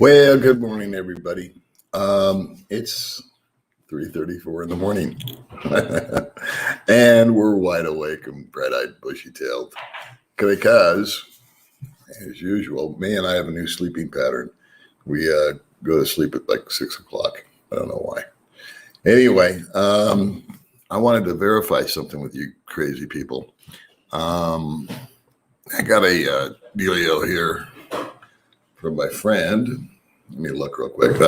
Well, good morning, everybody. It's 3:34 in the morning, and we're wide awake and bright-eyed, bushy-tailed because, as usual, me and I have a new sleeping pattern. We go to sleep at like 6 o'clock. I don't know why. Anyway, I wanted to verify something with you crazy people. I got a dealio here from my friend. Let me look real quick.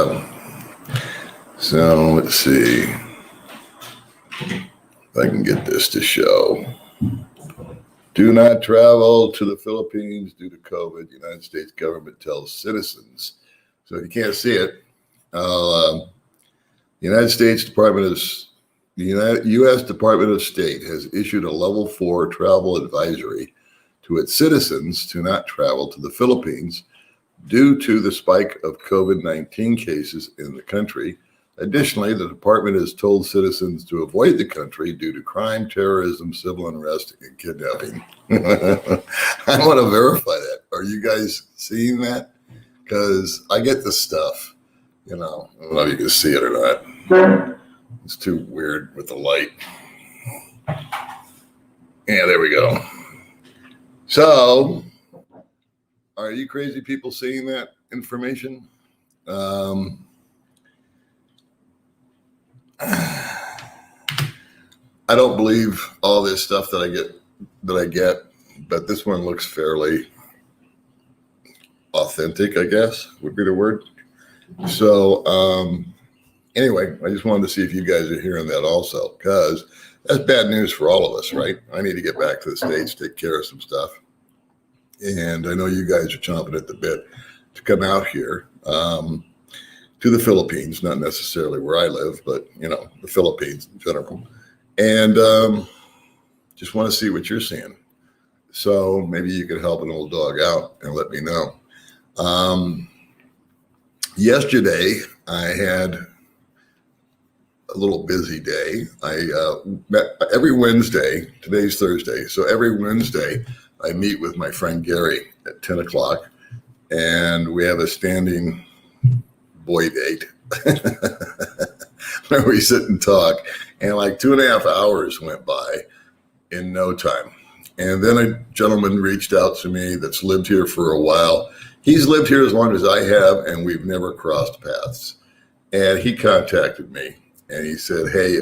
So let's see if I can get this to show. Do not travel to the Philippines due to COVID. The United States government tells citizens. So if you can't see it, the U.S. Department of State has issued a level 4 travel advisory to its citizens to not travel to the Philippines due to the spike of COVID-19 cases in the country. Additionally, the department has told citizens to avoid the country due to crime, terrorism, civil unrest, and kidnapping. I want to verify that. Are you guys seeing that? Because I get this stuff, I don't know if you can see it or not. It's too weird with the light. Yeah, there we go. So, are you crazy people seeing that information? I don't believe all this stuff that I get, but this one looks fairly authentic, I guess would be the word. So, anyway, I just wanted to see if you guys are hearing that also, because that's bad news for all of us, right? I need to get back to the States, take care of some stuff. And I know you guys are chomping at the bit to come out here to the Philippines, not necessarily where I live, but, the Philippines in general. And just want to see what you're seeing. So maybe you could help an old dog out and let me know. Yesterday, I had a little busy day. Every Wednesday, today's Thursday, so every Wednesday, I meet with my friend Gary at 10 o'clock, and we have a standing boy date where we sit and talk. And like 2.5 hours went by in no time. And then a gentleman reached out to me that's lived here for a while. He's lived here as long as I have, and we've never crossed paths. And he contacted me, and he said, hey,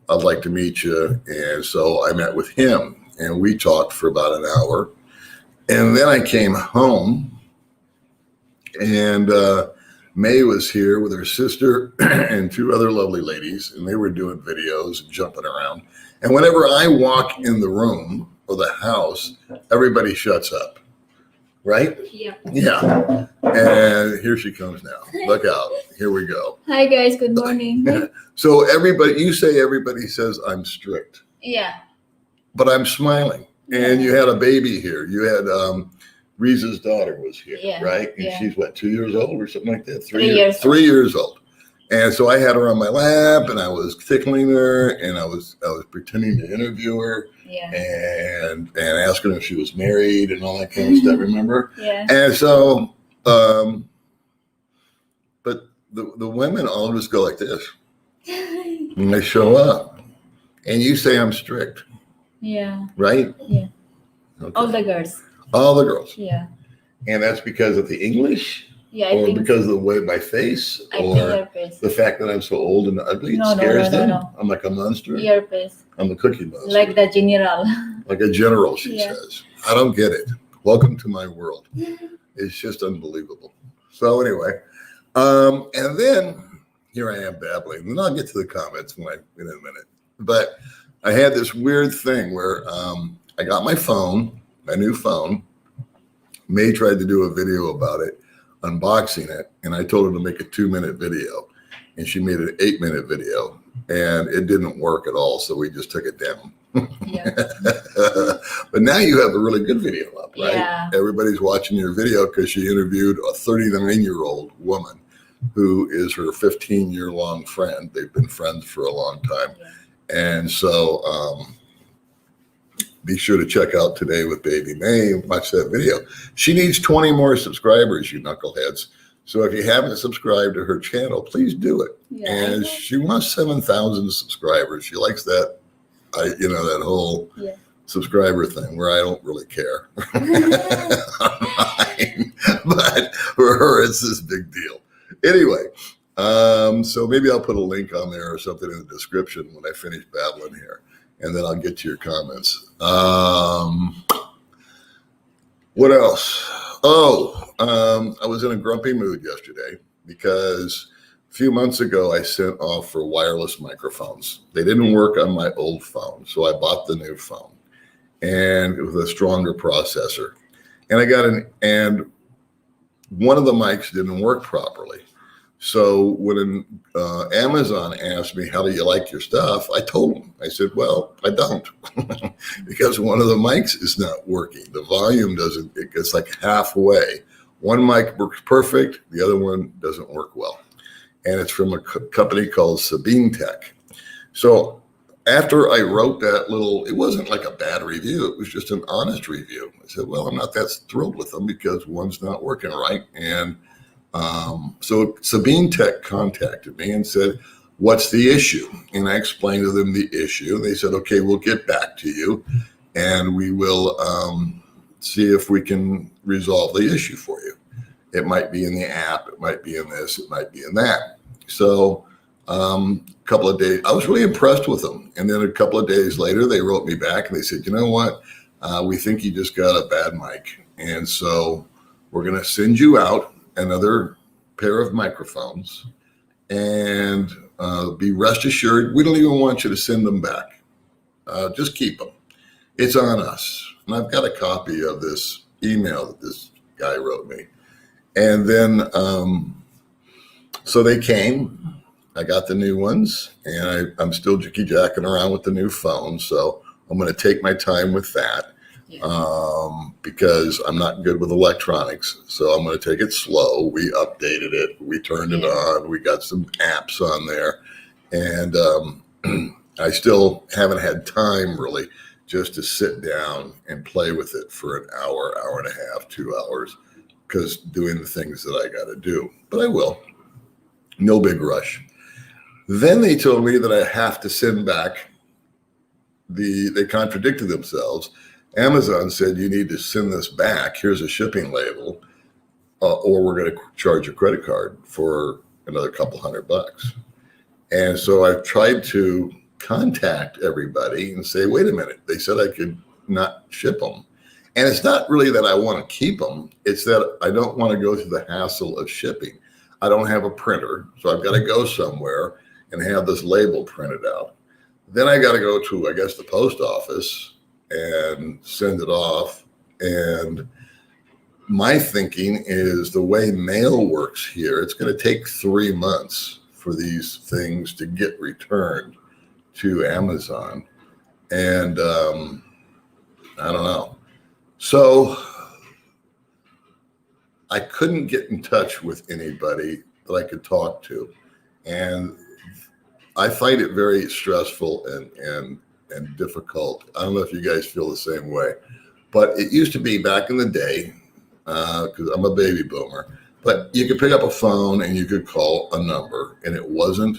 I'd like to meet you. And so I met with him. And we talked for about an hour. And then I came home, and May was here with her sister and 2 other lovely ladies, and they were doing videos and jumping around. And whenever I walk in the room or the house, everybody shuts up, right? Yeah. And here she comes now. Look out. Here we go. Hi, guys. Good morning. So you say everybody says I'm strict. Yeah. But I'm smiling. And you had a baby here. You had Riza's daughter was here, right? And she's what, 2 years old or something like that? 3 years. 3 years old. And so I had her on my lap, and I was tickling her, and I was pretending to interview her, and ask her if she was married and all that kind of stuff. Remember? Yeah. And so, but the women all just go like this, and they show up, and you say I'm strict. Yeah. Right? Yeah. Okay. All the girls. All the girls. Yeah. And that's because of the English? Yeah, or because of the way my face? I think your face. The fact that I'm so old and ugly scares them? I'm like a monster? Your face. I'm a cookie monster. Like the general. Like a general, she says. I don't get it. Welcome to my world. It's just unbelievable. So anyway, and then here I am babbling. And I'll get to the comments in a minute. But I had this weird thing where I got my new phone. May tried to do a video about it, unboxing it, and I told her to make a 2-minute video, and she made an 8-minute video, and it didn't work at all, so we just took it down. Yeah. But now you have a really good video up, right? Yeah. Everybody's watching your video because she interviewed a 39-year-old woman who is her 15-year-long friend. They've been friends for a long time. Yeah. And so be sure to check out Today with Baby May and watch that video. She needs 20 more subscribers, you knuckleheads. So if you haven't subscribed to her channel, please do it. Yeah. And she wants 7,000 subscribers. She likes that, that whole Yeah. subscriber thing where I don't really care. But for her, it's this big deal. Anyway, so maybe I'll put a link on there or something in the description when I finish babbling here, and then I'll get to your comments. What else? I was in a grumpy mood yesterday because a few months ago I sent off for wireless microphones. They didn't work on my old phone, so I bought the new phone, and with a stronger processor. And one of the mics didn't work properly. So when Amazon asked me, how do you like your stuff? I told them, I said, well, I don't, because one of the mics is not working. The volume doesn't, it gets like halfway. One mic works perfect. The other one doesn't work well. And it's from a company called Sabine Tech. So after I wrote that it wasn't like a bad review. It was just an honest review. I said, well, I'm not that thrilled with them because one's not working right. And so Sabine Tech contacted me and said, what's the issue? And I explained to them the issue. They said, okay, we'll get back to you and we will see if we can resolve the issue for you. It might be in the app. It might be in this. It might be in that. So a couple of days, I was really impressed with them. And then a couple of days later, they wrote me back and they said, you know what? We think you just got a bad mic. And so we're going to send you out another pair of microphones, and be rest assured, we don't even want you to send them back. Just keep them. It's on us. And I've got a copy of this email that this guy wrote me. And then, so they came, I got the new ones, and I'm still jicky-jacking around with the new phone. So I'm going to take my time with that. Because I'm not good with electronics. So I'm going to take it slow. We updated it. We turned it on. We got some apps on there. And I still haven't had time really just to sit down and play with it for an hour, hour and a half, 2 hours, because doing the things that I got to do. But I will. No big rush. Then they told me that I have to send back they contradicted themselves. Amazon said, you need to send this back. Here's a shipping label, or we're going to charge a credit card for another couple $100. And so I've tried to contact everybody and say, wait a minute, they said I could not ship them. And it's not really that I want to keep them. It's that I don't want to go through the hassle of shipping. I don't have a printer, so I've got to go somewhere and have this label printed out. Then I got to go to, I guess, the post office and send it off. And my thinking is the way mail works here, it's going to take 3 months for these things to get returned to Amazon. And I don't know. So I couldn't get in touch with anybody that I could talk to. And I find it very stressful and difficult. I don't know if you guys feel the same way, but it used to be back in the day, because I'm a baby boomer, but you could pick up a phone and you could call a number, and it wasn't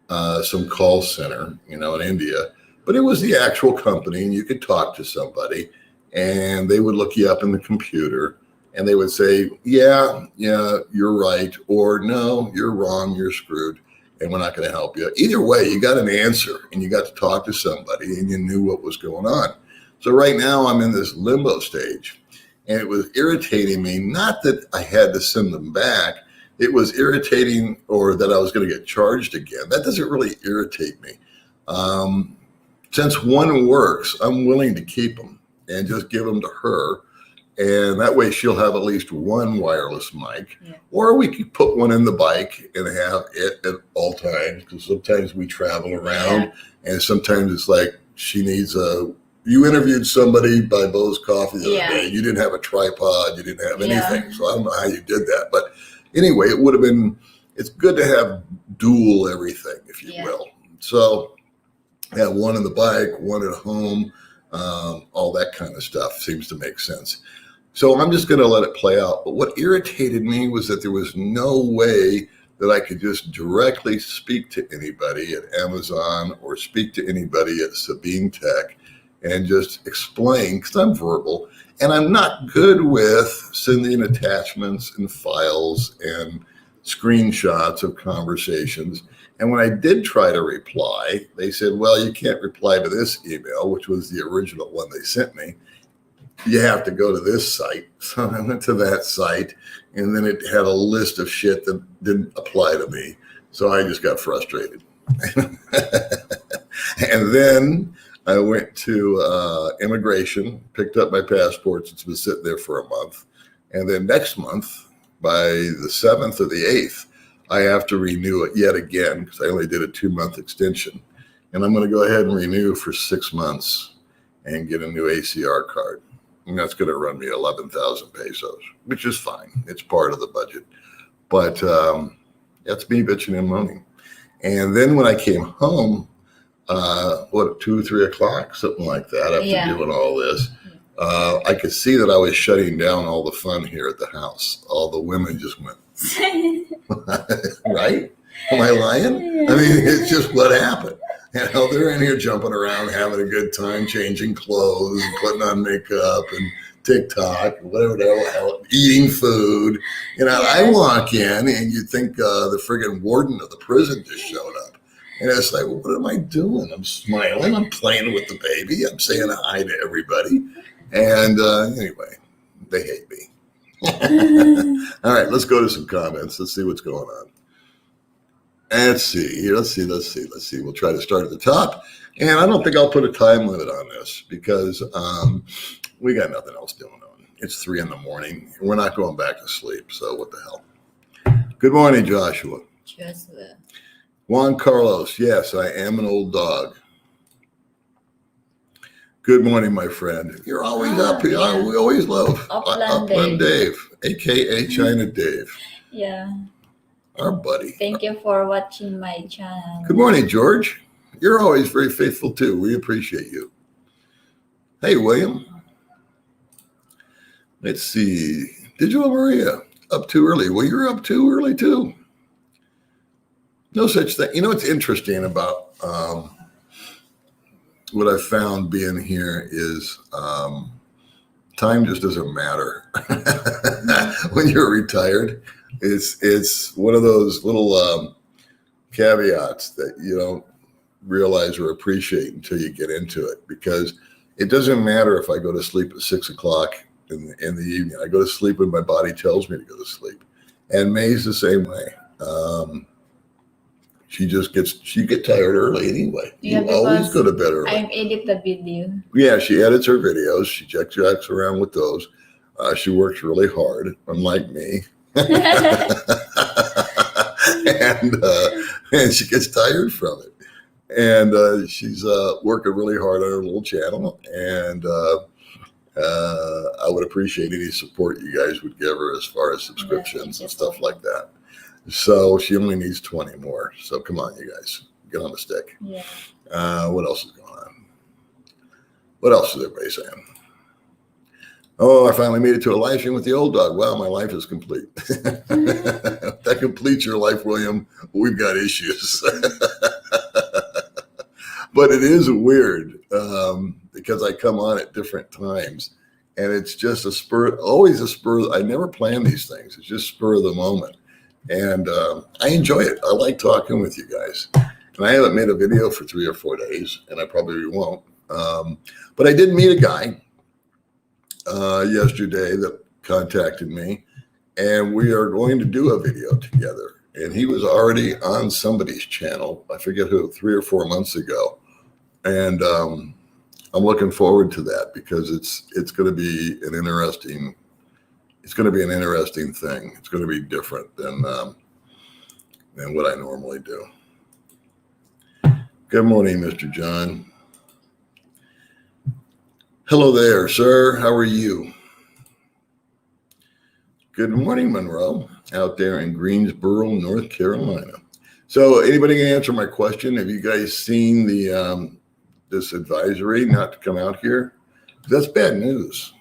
some call center, in India, but it was the actual company, and you could talk to somebody, and they would look you up in the computer, and they would say, yeah, you're right, or no, you're wrong, you're screwed, and we're not going to help you. Either way, you got an answer, and you got to talk to somebody, and you knew what was going on. So right now I'm in this limbo stage, and it was irritating me, not that I had to send them back. It was irritating, or that I was going to get charged again. That doesn't really irritate me. Since one works, I'm willing to keep them and just give them to her. And that way she'll have at least one wireless mic, or we could put one in the bike and have it at all times. Because sometimes we travel around, and sometimes it's like she needs you interviewed somebody by Bo's Coffee the other day. You didn't have a tripod. You didn't have anything. So I don't know how you did that. But anyway, it's good to have dual everything, if you will. So have one in the bike, one at home, all that kind of stuff seems to make sense. So I'm just going to let it play out. But what irritated me was that there was no way that I could just directly speak to anybody at Amazon or speak to anybody at Sabine Tech and just explain, because I'm verbal and I'm not good with sending attachments and files and screenshots of conversations. And when I did try to reply, they said, well, you can't reply to this email, which was the original one they sent me. You have to go to this site. So I went to that site, and then it had a list of shit that didn't apply to me. So I just got frustrated. And then I went to immigration, picked up my passports. It's been sitting there for a month. And then next month, by the 7th or the 8th, I have to renew it yet again because I only did a 2-month extension. And I'm going to go ahead and renew for 6 months and get a new ACR card. And that's going to run me 11,000 pesos, which is fine. It's part of the budget. But that's me bitching and moaning. And then when I came home, 2, 3 o'clock, something like that, after doing all this, I could see that I was shutting down all the fun here at the house. All the women just went, right? Am I lying? I mean, it's just what happened. You know, they're in here jumping around, having a good time, changing clothes, and putting on makeup and TikTok, whatever the hell, eating food. You know, I walk in and you think the friggin' warden of the prison just showed up. And it's like, well, what am I doing? I'm smiling. I'm playing with the baby. I'm saying hi to everybody. And anyway, they hate me. All right, let's go to some comments. Let's see what's going on. Let's see. We'll try to start at the top. And I don't think I'll put a time limit on this because we got nothing else going on. It's 3 a.m. and we're not going back to sleep. So what the hell? Good morning, Joshua. Joshua. Juan Carlos. Yes, I am an old dog. Good morning, my friend. You're always up here. Yeah. We always love Upland Dave, a.k.a. China Dave. Yeah. Our buddy. Thank you for watching my channel. Good morning, George. You're always very faithful, too. We appreciate you. Hey, William. Let's see. Digital Maria, up too early. Well, you're up too early, too. No such thing. You know what's interesting about what I've found being here is time just doesn't matter. When you're retired, it's one of those little caveats that you don't realize or appreciate until you get into it, because it doesn't matter if I go to sleep at 6 o'clock in the evening. I go to sleep when my body tells me to go to sleep. And May's the same way. She gets tired early anyway. Yeah, you always go to bed early. I edit the video. Yeah, she edits her videos. She jacks around with those. She works really hard, unlike me. And she gets tired from it. And she's working really hard on her little channel. And I would appreciate any support you guys would give her as far as subscriptions and stuff like that. So she only needs 20 more. So come on, you guys, get on the stick. Yeah. What else is going on? What else is everybody saying? Oh, I finally made it to a live stream with the old dog. Wow, my life is complete. That completes your life, William. We've got issues. But it is weird because I come on at different times. And it's just always a spur. I never plan these things. It's just spur of the moment. And I enjoy it. I like talking with you guys. And I haven't made a video for 3 or 4 days, and I probably won't. But I did meet a guy yesterday that contacted me, and we are going to do a video together. And he was already on somebody's channel. I forget who, 3 or 4 months ago. And I'm looking forward to that because it's going to be an interesting. It's going to be an interesting thing. It's going to be different than what I normally do. Good morning, Mr. John. Hello there, sir. How are you? Good morning, Monroe, out there in Greensboro, North Carolina. So anybody can answer my question? Have you guys seen the this advisory not to come out here? That's bad news.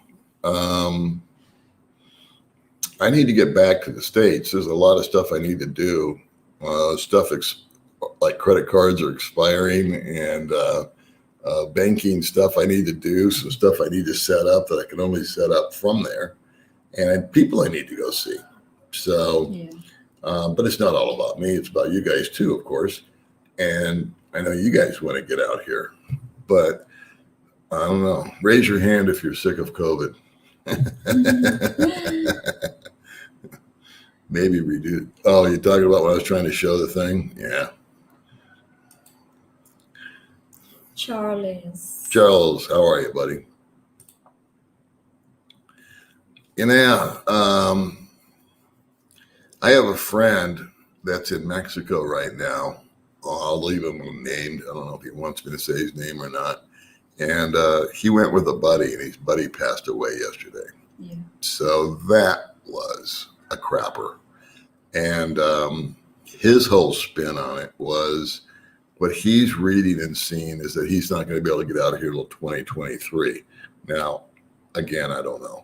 I need to get back to the States. There's a lot of stuff I need to do. Like credit cards are expiring, and banking stuff I need to do. Some stuff I need to set up that I can only set up from there, and people I need to go see. So, Yeah. but it's not all about me. It's about you guys too, of course. And I know you guys want to get out here, but I don't know. Raise your hand if you're sick of COVID. Maybe redo. Oh, you're talking about when I was trying to show the thing? Yeah. Charles, how are you, buddy? I have a friend that's in Mexico right now. I'll leave him unnamed. I don't know if he wants me to say his name or not. And he went with a buddy, and his buddy passed away yesterday. Yeah. So that was a crapper. And his whole spin on it was what he's reading and seeing is that he's not going to be able to get out of here till 2023. Now, again, I don't know.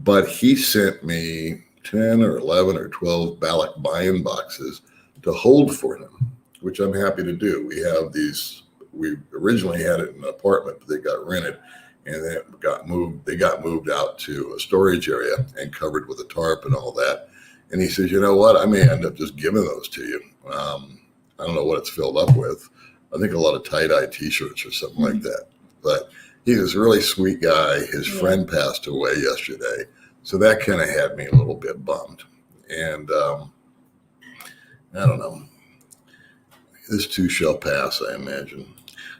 But he sent me 10 or 11 or 12 ballot buy-in boxes to hold for him, which I'm happy to do. We have these. We originally had it in an apartment, but they got rented, and then it got moved. They got moved out to a storage area and covered with a tarp and all that. And he says, "You know what? I may end up just giving those to you. I don't know what it's filled up with. I think a lot of tie-dye T-shirts or something like that." But he's this really sweet guy. His friend passed away yesterday, so that kind of had me a little bit bummed. And I don't know. This too shall pass, I imagine.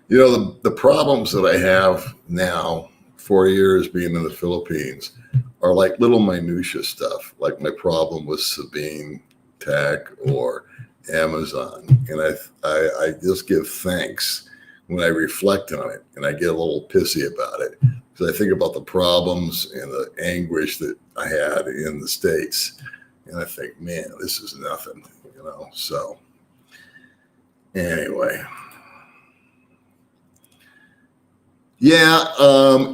You know, the problems that I have now, 4 years being in the Philippines, are like little minutia stuff, like my problem with Sabine Tech or Amazon. And I just give thanks when I reflect on it, and I get a little pissy about it because I think about the problems and the anguish that I had in the States. And I think, man, this is nothing, you know? So anyway. Yeah,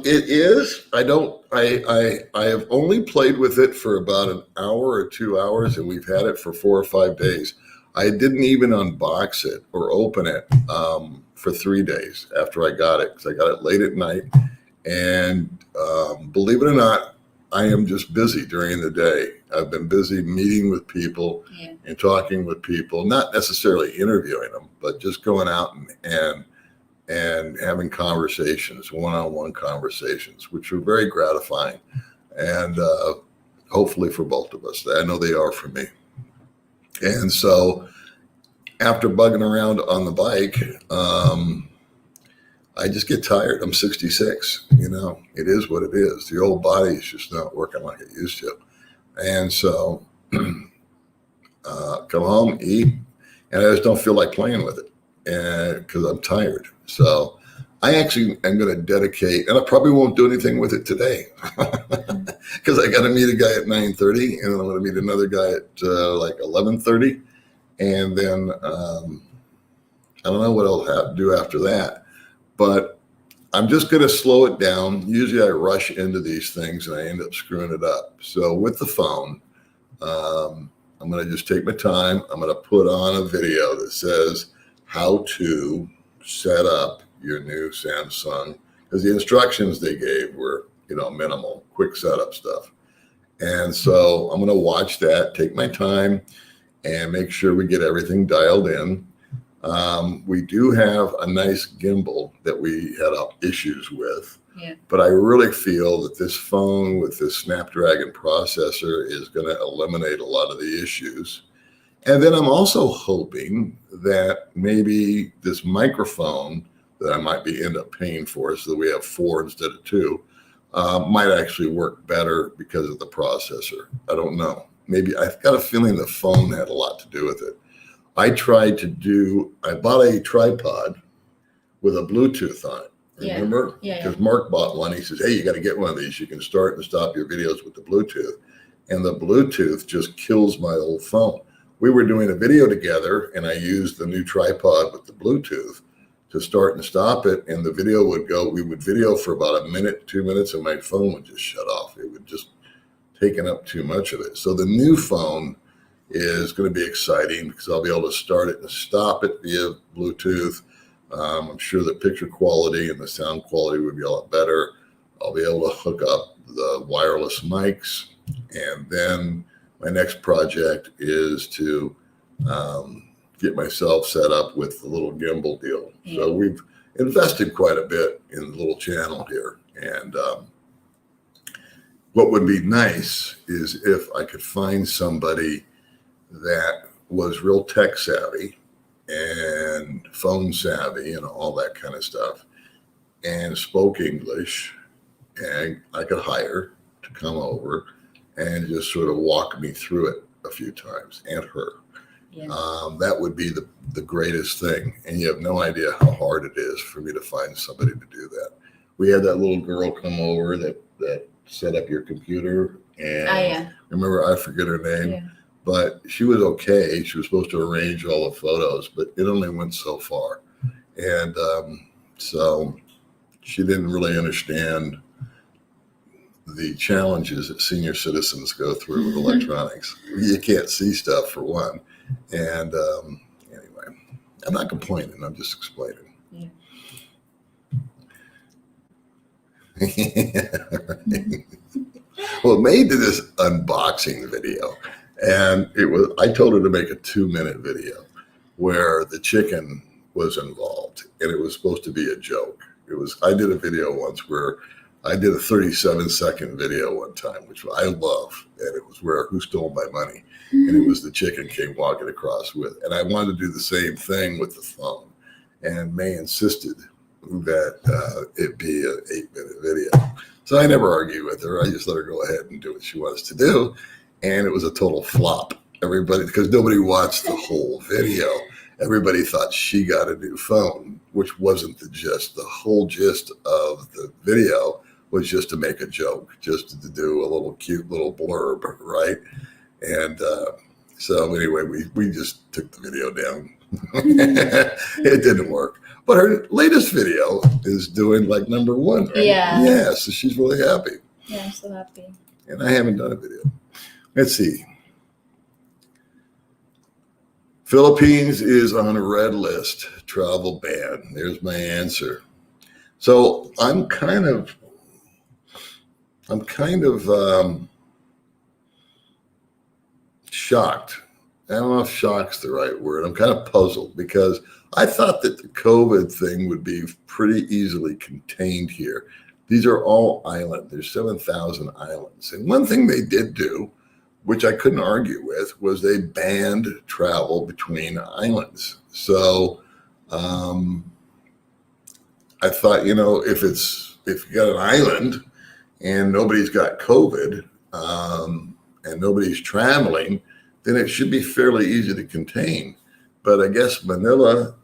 it is. I have only played with it for about an hour or 2 hours, and we've had it for 4 or 5 days. I didn't even unbox it or open it for 3 days after I got it, because I got it late at night. And believe it or not, I am just busy during the day. I've been busy meeting with people and talking with people, not necessarily interviewing them, but just going out and having conversations, one-on-one conversations, which are very gratifying, and hopefully for both of us. I know they are for me. And so after bugging around on the bike, I just get tired. I'm 66, you know, it is what it is. The old body is just not working like it used to. And so come home, eat, and I just don't feel like playing with it, and because I'm tired. So I actually am going to dedicate, and I probably won't do anything with it today because I got to meet a guy at 9:30, and then I'm going to meet another guy at like 11:30, and then I don't know what I'll have to do after that, but I'm just going to slow it down. Usually I rush into these things and I end up screwing it up. So with the phone, I'm going to just take my time. I'm going to put on a video that says how to set up your new Samsung, because the instructions they gave were, you know, minimal, quick setup stuff. And so I'm going to watch that, take my time, and make sure we get everything dialed in. We do have a nice gimbal that we had issues with, but I really feel that this phone with this Snapdragon processor is going to eliminate a lot of the issues. And then I'm also hoping that maybe this microphone that I might end up paying for, so that we have 4 instead of 2, might actually work better because of the processor. I don't know. Maybe I've got a feeling the phone had a lot to do with it. I bought a tripod with a Bluetooth on it. Remember? Because Mark bought one. He says, "Hey, you got to get one of these. You can start and stop your videos with the Bluetooth." And the Bluetooth just kills my old phone. We were doing a video together, and I used the new tripod with the Bluetooth to start and stop it. And the video would go, we would video for about a minute, 2 minutes, and my phone would just shut off. It would just taken up too much of it. So the new phone is going to be exciting because I'll be able to start it and stop it via Bluetooth. I'm sure the picture quality and the sound quality would be a lot better. I'll be able to hook up the wireless mics. And then my next project is to get myself set up with the little gimbal deal. Yeah. So we've invested quite a bit in the little channel here. And what would be nice is if I could find somebody that was real tech savvy and phone savvy and all that kind of stuff and spoke English, and I could hire to come over and just sort of walk me through it a few times, and her. Yeah. That would be the greatest thing. And you have no idea how hard it is for me to find somebody to do that. We had that little girl come over that set up your computer, and Yeah. remember, I forget her name, Yeah. but she was okay. She was supposed to arrange all the photos, but it only went so far. And so she didn't really understand the challenges that senior citizens go through with electronics. You can't see stuff, for one. And anyway, I'm not complaining. I'm just explaining. Yeah. Well, May did this unboxing video, and I told her to make a 2-minute video where the chicken was involved, and it was supposed to be a joke. I did a video once where I did a 37-second video one time, which I love, and it was where Who Stole My Money? And it was the chicken came walking across with, and I wanted to do the same thing with the phone, and May insisted that it be an 8-minute video. So I never argued with her. I just let her go ahead and do what she wants to do, and it was a total flop. Everybody, because nobody watched the whole video. Everybody thought she got a new phone, which wasn't the gist. The whole gist of the video was just to make a joke, just to do a little cute little blurb, right? And so anyway, we just took the video down. It didn't work. But her latest video is doing like #1, right? Yeah. Yeah, so she's really happy. Yeah, I'm so happy. And I haven't done a video. Let's see. Philippines is on a red list, travel ban. There's my answer. So I'm kind of shocked. I don't know if shock's the right word. I'm kind of puzzled because I thought that the COVID thing would be pretty easily contained here. These are all islands. There's 7,000 islands. And one thing they did do, which I couldn't argue with, was they banned travel between islands. So I thought, if you got an island and nobody's got COVID and nobody's traveling, then it should be fairly easy to contain. But I guess Manila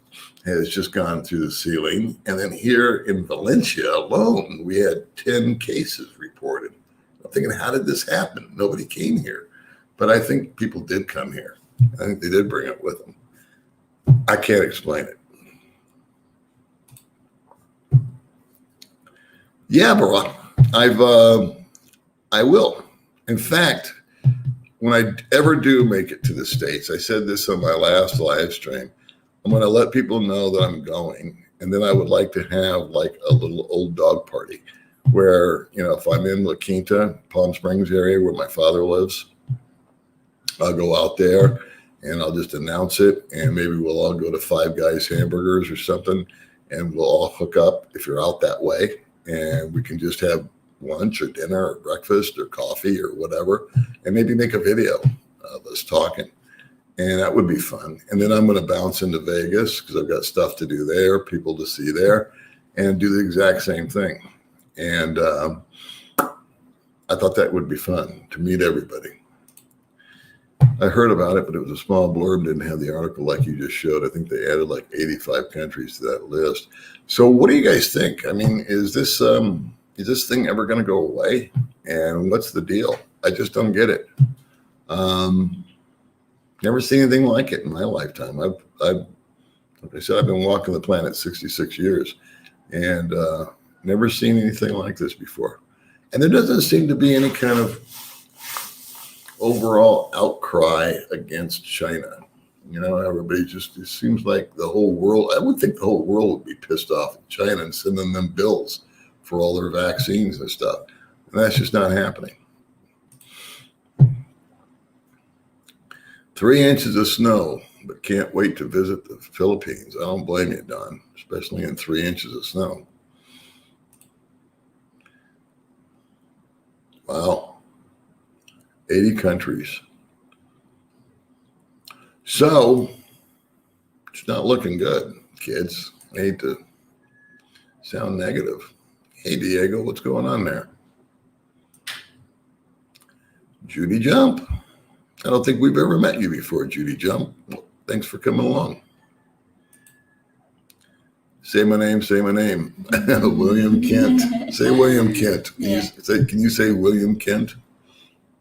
has just gone through the ceiling. And then here in Valencia alone, we had 10 cases reported. I'm thinking, how did this happen? Nobody came here. But I think people did come here. I think they did bring it with them. I can't explain it. Yeah, Barack, I will. In fact, when I ever do make it to the States, I said this on my last live stream, I'm going to let people know that I'm going. And then I would like to have like a little old dog party where, if I'm in La Quinta, Palm Springs area where my father lives, I'll go out there and I'll just announce it. And maybe we'll all go to Five Guys Hamburgers or something. And we'll all hook up if you're out that way. And we can just have lunch or dinner or breakfast or coffee or whatever, and maybe make a video of us talking. And that would be fun. And then I'm going to bounce into Vegas because I've got stuff to do there, people to see there, and do the exact same thing. And I thought that would be fun to meet everybody. I heard about it, but it was a small blurb, didn't have the article like you just showed. I think they added like 85 countries to that list. So what do you guys think? I mean, is this thing ever going to go away? And what's the deal? I just don't get it. Never seen anything like it in my lifetime. Like I said, I've been walking the planet 66 years and never seen anything like this before. And there doesn't seem to be any kind of overall outcry against China. You know, everybody just, it seems like the whole world, I would think the whole world would be pissed off at China and sending them bills for all their vaccines and stuff. And that's just not happening. 3 inches of snow, but can't wait to visit the Philippines. I don't blame you, Don, especially in 3 inches of snow. Wow. 80 countries. So it's not looking good, kids. I hate to sound negative. Hey, Diego, what's going on there? Judy Jump. I don't think we've ever met you before, Judy Jump. Well, thanks for coming along. Say my name, say my name. William Kent. Say William Kent. Can you say William Kent?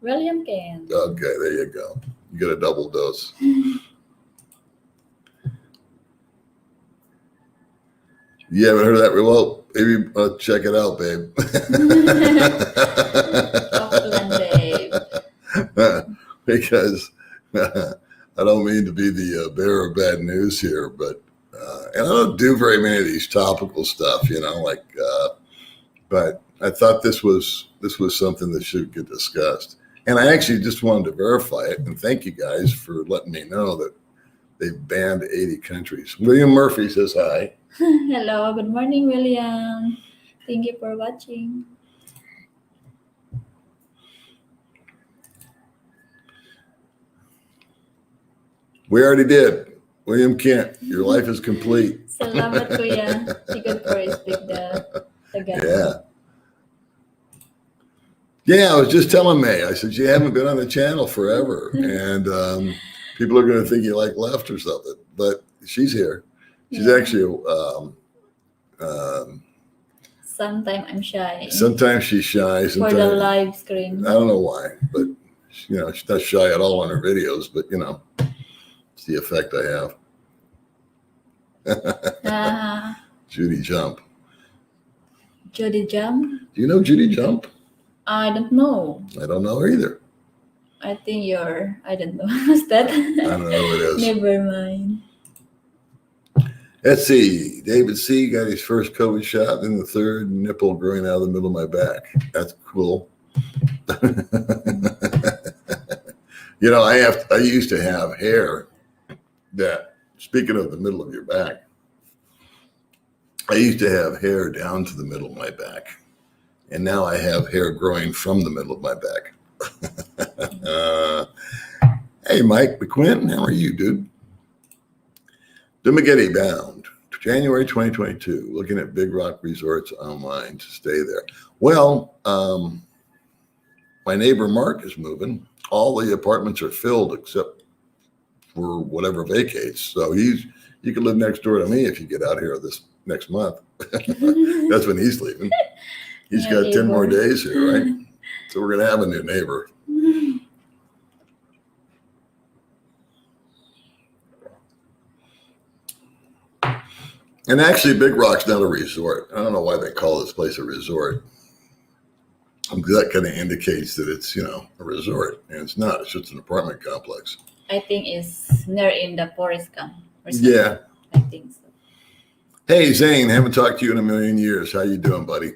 William Kent. Okay, there you go. You get a double dose. You haven't heard of that? Well, maybe check it out, babe. Auckland, babe. Because I don't mean to be the bearer of bad news here, but and I don't do very many of these topical stuff, you know, like. But I thought this was something that should get discussed, and I actually just wanted to verify it and thank you guys for letting me know that they've banned 80 countries. William Murphy says hi. Hello, good morning, William. Thank you for watching. We already did. William Kent, your life is complete. Salamat, Kuya. Sige for speak the Tagalog. Yeah. Yeah, I was just telling May, I said, you haven't been on the channel forever. And people are going to think you like left or something. But she's here. She's actually, Sometimes I'm shy. sometimes she's shy. For the live screen. I don't know why, but you know, she's not shy at all on her videos, but you know, it's the effect I have. Judy Jump. Judy Jump? Do you know Judy Jump? I don't know. I don't know her either. I think I don't know. Who's that? I don't know who it is. Never mind. Let's see. David C. got his first COVID shot, then the third nipple growing out of the middle of my back. That's cool. You know, I used to have hair that, speaking of the middle of your back, I used to have hair down to the middle of my back. And now I have hair growing from the middle of my back. Hey, Mike McQuinn, how are you, dude? Dumagetti bound, January 2022, looking at Big Rock Resorts online to stay there. Well, my neighbor Mark is moving. All the apartments are filled except for whatever vacates. So you can live next door to me if you get out here this next month. That's when he's leaving. He's got 10 more days here, right? So we're going to have a new neighbor. And actually, Big Rock's not a resort. I don't know why they call this place a resort. That kind of indicates that it's, you know, a resort. And it's not. It's just an apartment complex. I think it's near in the Forest Camp. Or something. Yeah. I think so. Hey, Zane, haven't talked to you in a million years. How you doing, buddy?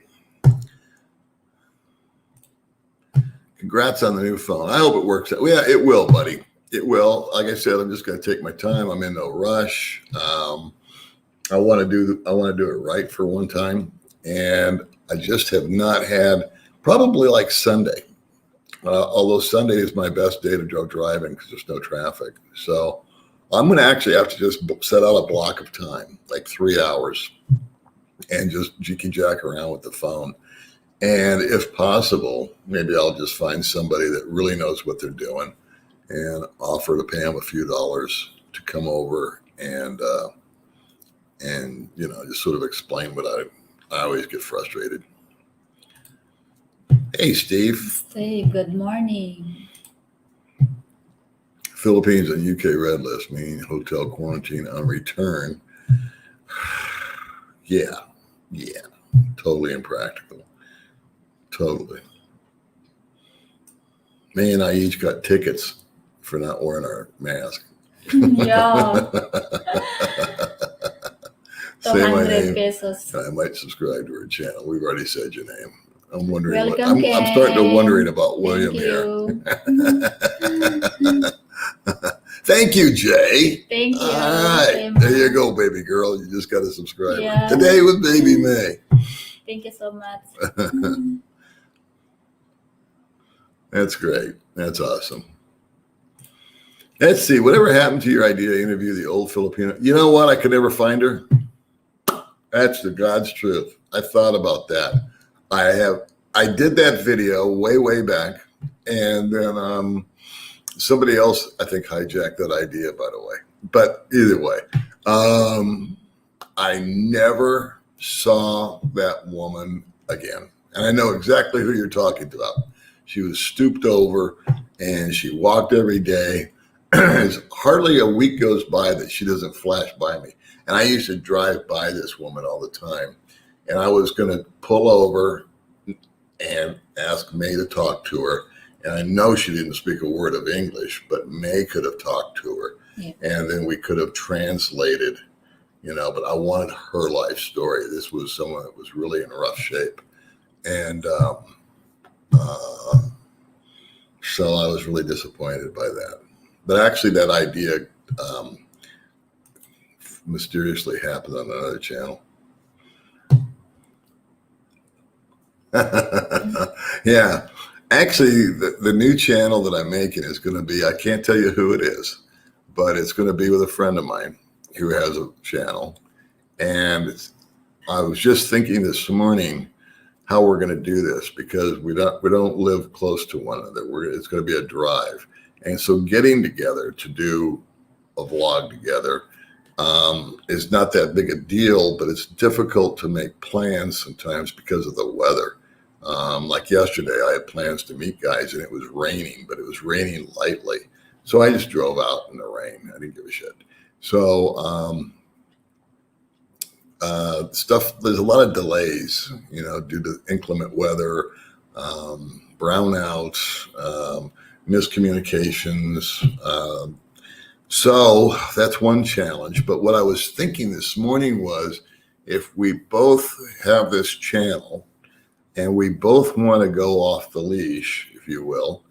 Congrats on the new phone. I hope it works out. Yeah, it will, buddy. It will. Like I said, I'm just going to take my time. I'm in no rush. I want to do it right for one time, and I just have not had, probably like Sunday. Although Sunday is my best day to go driving because there's no traffic. So I'm going to actually have to just set out a block of time, like 3 hours, and just jikky-jack around with the phone. And if possible, maybe I'll just find somebody that really knows what they're doing and offer to pay them a few dollars to come over and you know, just sort of explain what I always get frustrated. Hey, Steve. Hey, good morning. Philippines and UK red list, meaning hotel quarantine on return. Yeah, totally impractical. Totally. May and I each got tickets for not wearing our mask. Yeah, Say my 200 name, pesos. and I might subscribe to her channel. We've already said your name. I'm wondering Welcome, I'm starting to Ken. wondering about William Thank here. you. Thank you, Jay. Thank you. All right, Same. there you go, baby girl. You just got a subscriber. Yeah. Today with Baby May. Thank you so much. That's great. That's awesome. Let's see. Whatever happened to your idea to interview the old Filipino? You know what? I could never find her. That's the God's truth. I thought about that. I did that video way back, and then somebody else I think hijacked that idea, by the way. But either way, I never saw that woman again, and I know exactly who you're talking about. She was stooped over, and she walked every day. Hardly a week goes by that she doesn't flash by me. And I used to drive by this woman all the time. And I was going to pull over and ask May to talk to her. And I know she didn't speak a word of English, but May could have talked to her. Yeah. And then we could have translated, but I wanted her life story. This was someone that was really in rough shape. And so I was really disappointed by that. But actually that idea mysteriously happened on another channel. Yeah. Actually, the new channel that I'm making is going to be, I can't tell you who it is, but it's going to be with a friend of mine who has a channel. And I was just thinking this morning how we're going to do this, because we don't live close to one another. It's going to be a drive. And so getting together to do a vlog together is not that big a deal, but it's difficult to make plans sometimes because of the weather. Like yesterday, I had plans to meet guys and it was raining, but it was raining lightly. So I just drove out in the rain. I didn't give a shit. So there's a lot of delays, due to inclement weather, brownouts, miscommunications. So that's one challenge. But what I was thinking this morning was, if we both have this channel and we both want to go off the leash, if you will,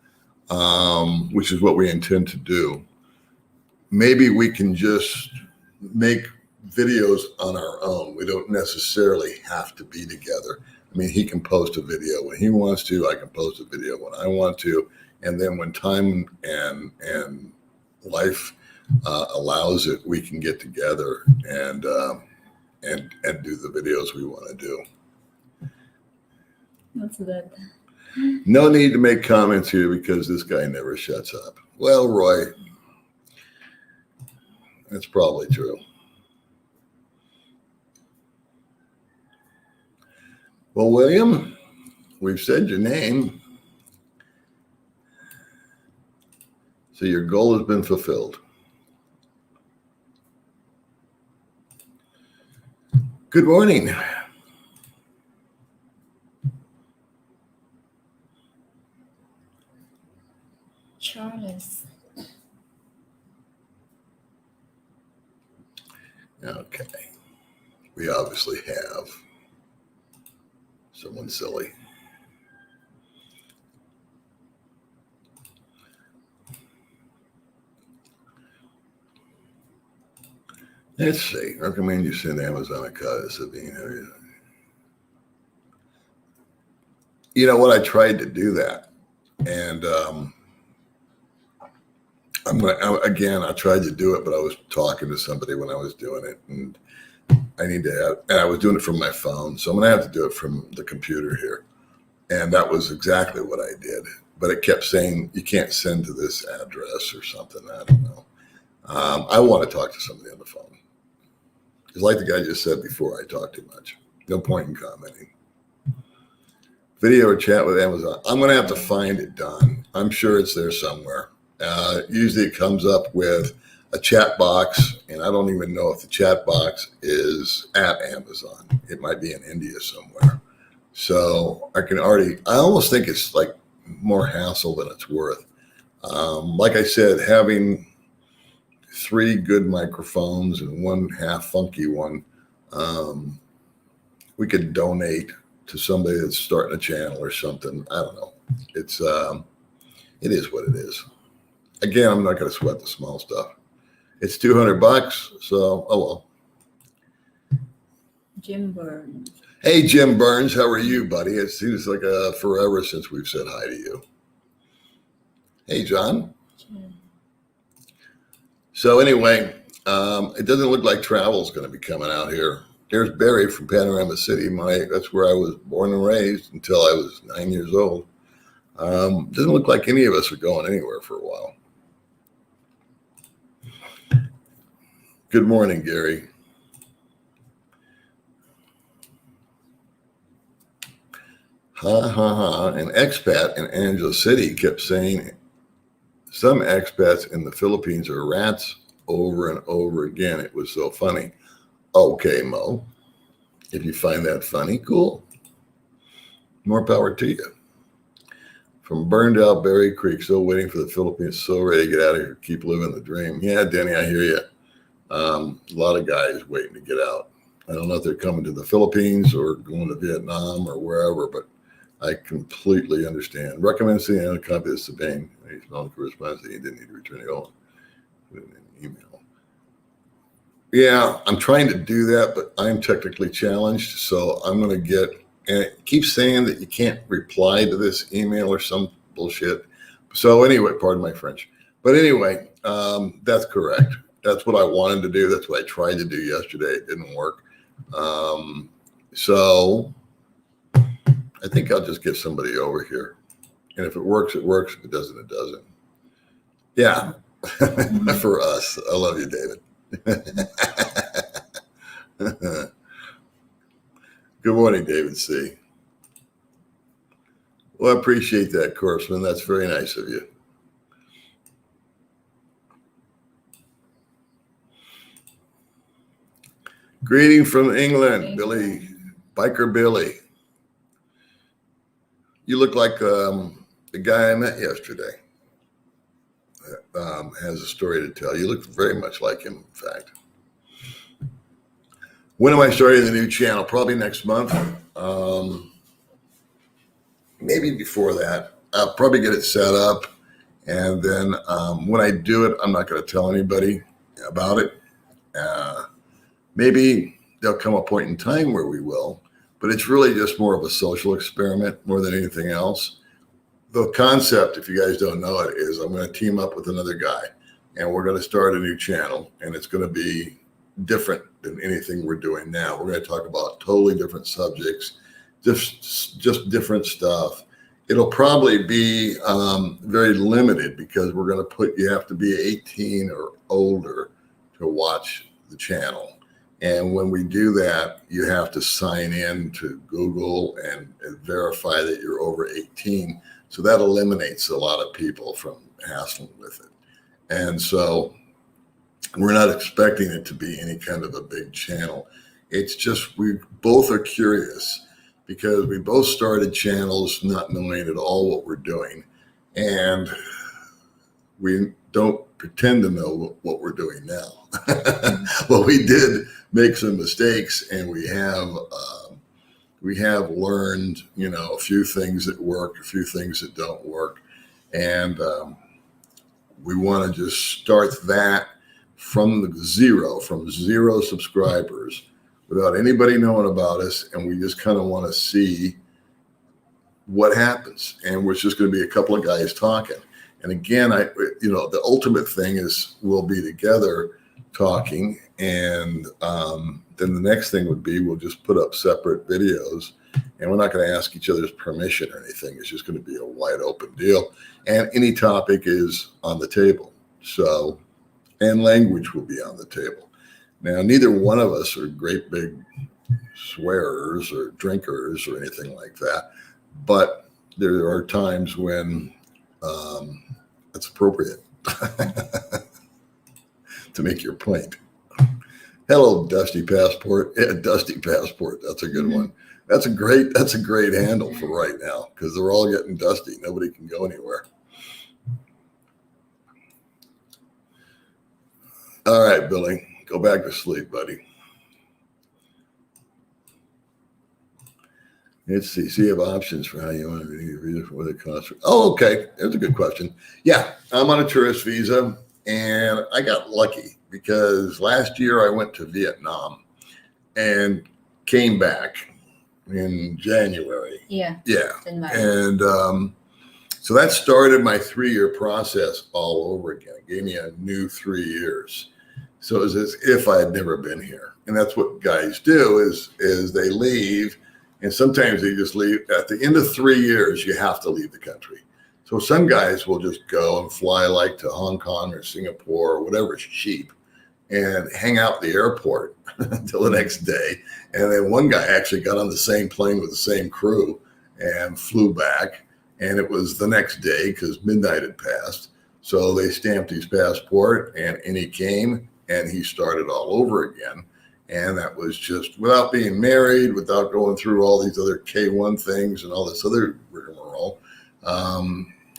which is what we intend to do, maybe we can just make videos on our own. We don't necessarily have to be together. I mean, he can post a video when he wants to. I can post a video when I want to. And then when time and life allows it, we can get together and do the videos we want to do. What's that? No need to make comments here because this guy never shuts up. Well, Roy, that's probably true. Well, William, we've said your name. So your goal has been fulfilled. Good morning. Charles. Okay. We obviously have someone silly. Let's see. Recommend you send Amazon a cut of Sabine. You know what? I tried to do that, and I tried to do it, but I was talking to somebody when I was doing it, and I was doing it from my phone, so I'm gonna have to do it from the computer here, and that was exactly what I did. But it kept saying you can't send to this address or something. I don't know. I want to talk to somebody on the phone. It's like the guy just said before, I talk too much. No point in commenting. Video or chat with Amazon. I'm going to have to find it, Don. I'm sure it's there somewhere. Usually it comes up with a chat box, and I don't even know if the chat box is at Amazon. It might be in India somewhere. So I almost think it's like more hassle than it's worth. Like I said, having 3 good microphones and 1 half funky one, we could donate to somebody that's starting a channel or something. I don't know. It is what it is. Again, I'm not going to sweat the small stuff. It's $200, so oh well. Jim Burns. Hey, Jim Burns, how are you, buddy? It seems like forever since we've said hi to you. Hey, John. Jim. So anyway, it doesn't look like travel's going to be coming out here. There's Barry from Panorama City. That's where I was born and raised until I was 9 years old. Doesn't look like any of us are going anywhere for a while. Good morning, Gary. Ha ha ha. An expat in Angelo City kept saying some expats in the Philippines are rats over and over again. It was so funny. Okay, Mo. If you find that funny, cool. More power to you. From burned out Berry Creek, still waiting for the Philippines, so ready to get out of here. Keep living the dream. Yeah, Denny, I hear you. A lot of guys waiting to get out. I don't know if they're coming to the Philippines or going to Vietnam or wherever, but I completely understand. Recommend seeing a copy of Sabine. He's non-correspondence that he didn't need to return it all. Put it in an email. Yeah, I'm trying to do that, but I'm technically challenged, so I'm going to get, and it keeps saying that you can't reply to this email or some bullshit. So anyway, pardon my French. But anyway, that's correct. That's what I wanted to do. That's what I tried to do yesterday. It didn't work. So I think I'll just get somebody over here. And if it works, it works. If it doesn't, it doesn't. Yeah, for us. I love you, David. Good morning, David C. Well, I appreciate that, Corpsman. That's very nice of you. Greeting from England, Billy, Biker Billy. You look like the guy I met yesterday. Has a story to tell. You look very much like him, in fact. When am I starting the new channel? Probably next month. Maybe before that. I'll probably get it set up. And then when I do it, I'm not going to tell anybody about it. Maybe there'll come a point in time where we will. But it's really just more of a social experiment more than anything else. The concept, if you guys don't know it, is I'm going to team up with another guy. And we're going to start a new channel. And it's going to be different than anything we're doing now. We're going to talk about totally different subjects, just different stuff. It'll probably be very limited because we're going to you have to be 18 or older to watch the channel. And when we do that, you have to sign in to Google and verify that you're over 18. So that eliminates a lot of people from hassling with it. And so we're not expecting it to be any kind of a big channel. It's just we both are curious because we both started channels not knowing at all what we're doing. And we don't pretend to know what we're doing now. Well, we did make some mistakes, and we have learned, a few things that work, a few things that don't work, and we want to just start that from zero subscribers, without anybody knowing about us, and we just kind of want to see what happens. And we're just going to be a couple of guys talking. And again, the ultimate thing is we'll be together talking, and then the next thing would be we'll just put up separate videos, and we're not going to ask each other's permission or anything. It's just going to be a wide open deal, and any topic is on the table. So, and language will be on the table. Now, neither one of us are great big swearers or drinkers or anything like that, but there are times when it's appropriate to make your point. Hello, Dusty Passport. Yeah, Dusty Passport. That's a good one. That's a great handle for right now because they're all getting dusty. Nobody can go anywhere. All right, Billy, go back to sleep, buddy. Let's see. So you have options for how you want to renew your visa for what it costs. Oh, okay. That's a good question. Yeah, I'm on a tourist visa, and I got lucky because last year I went to Vietnam and came back in January. Yeah. Yeah. In May. And so that started my 3-year process all over again. It gave me a new 3 years. So it was as if I had never been here. And that's what guys do is they leave, and sometimes they just leave. At the end of 3 years, you have to leave the country. So some guys will just go and fly like to Hong Kong or Singapore or whatever's cheap and hang out at the airport until the next day. And then one guy actually got on the same plane with the same crew and flew back. And it was the next day because midnight had passed. So they stamped his passport and he came and he started all over again. And that was just without being married, without going through all these other K-1 things and all this other rigmarole.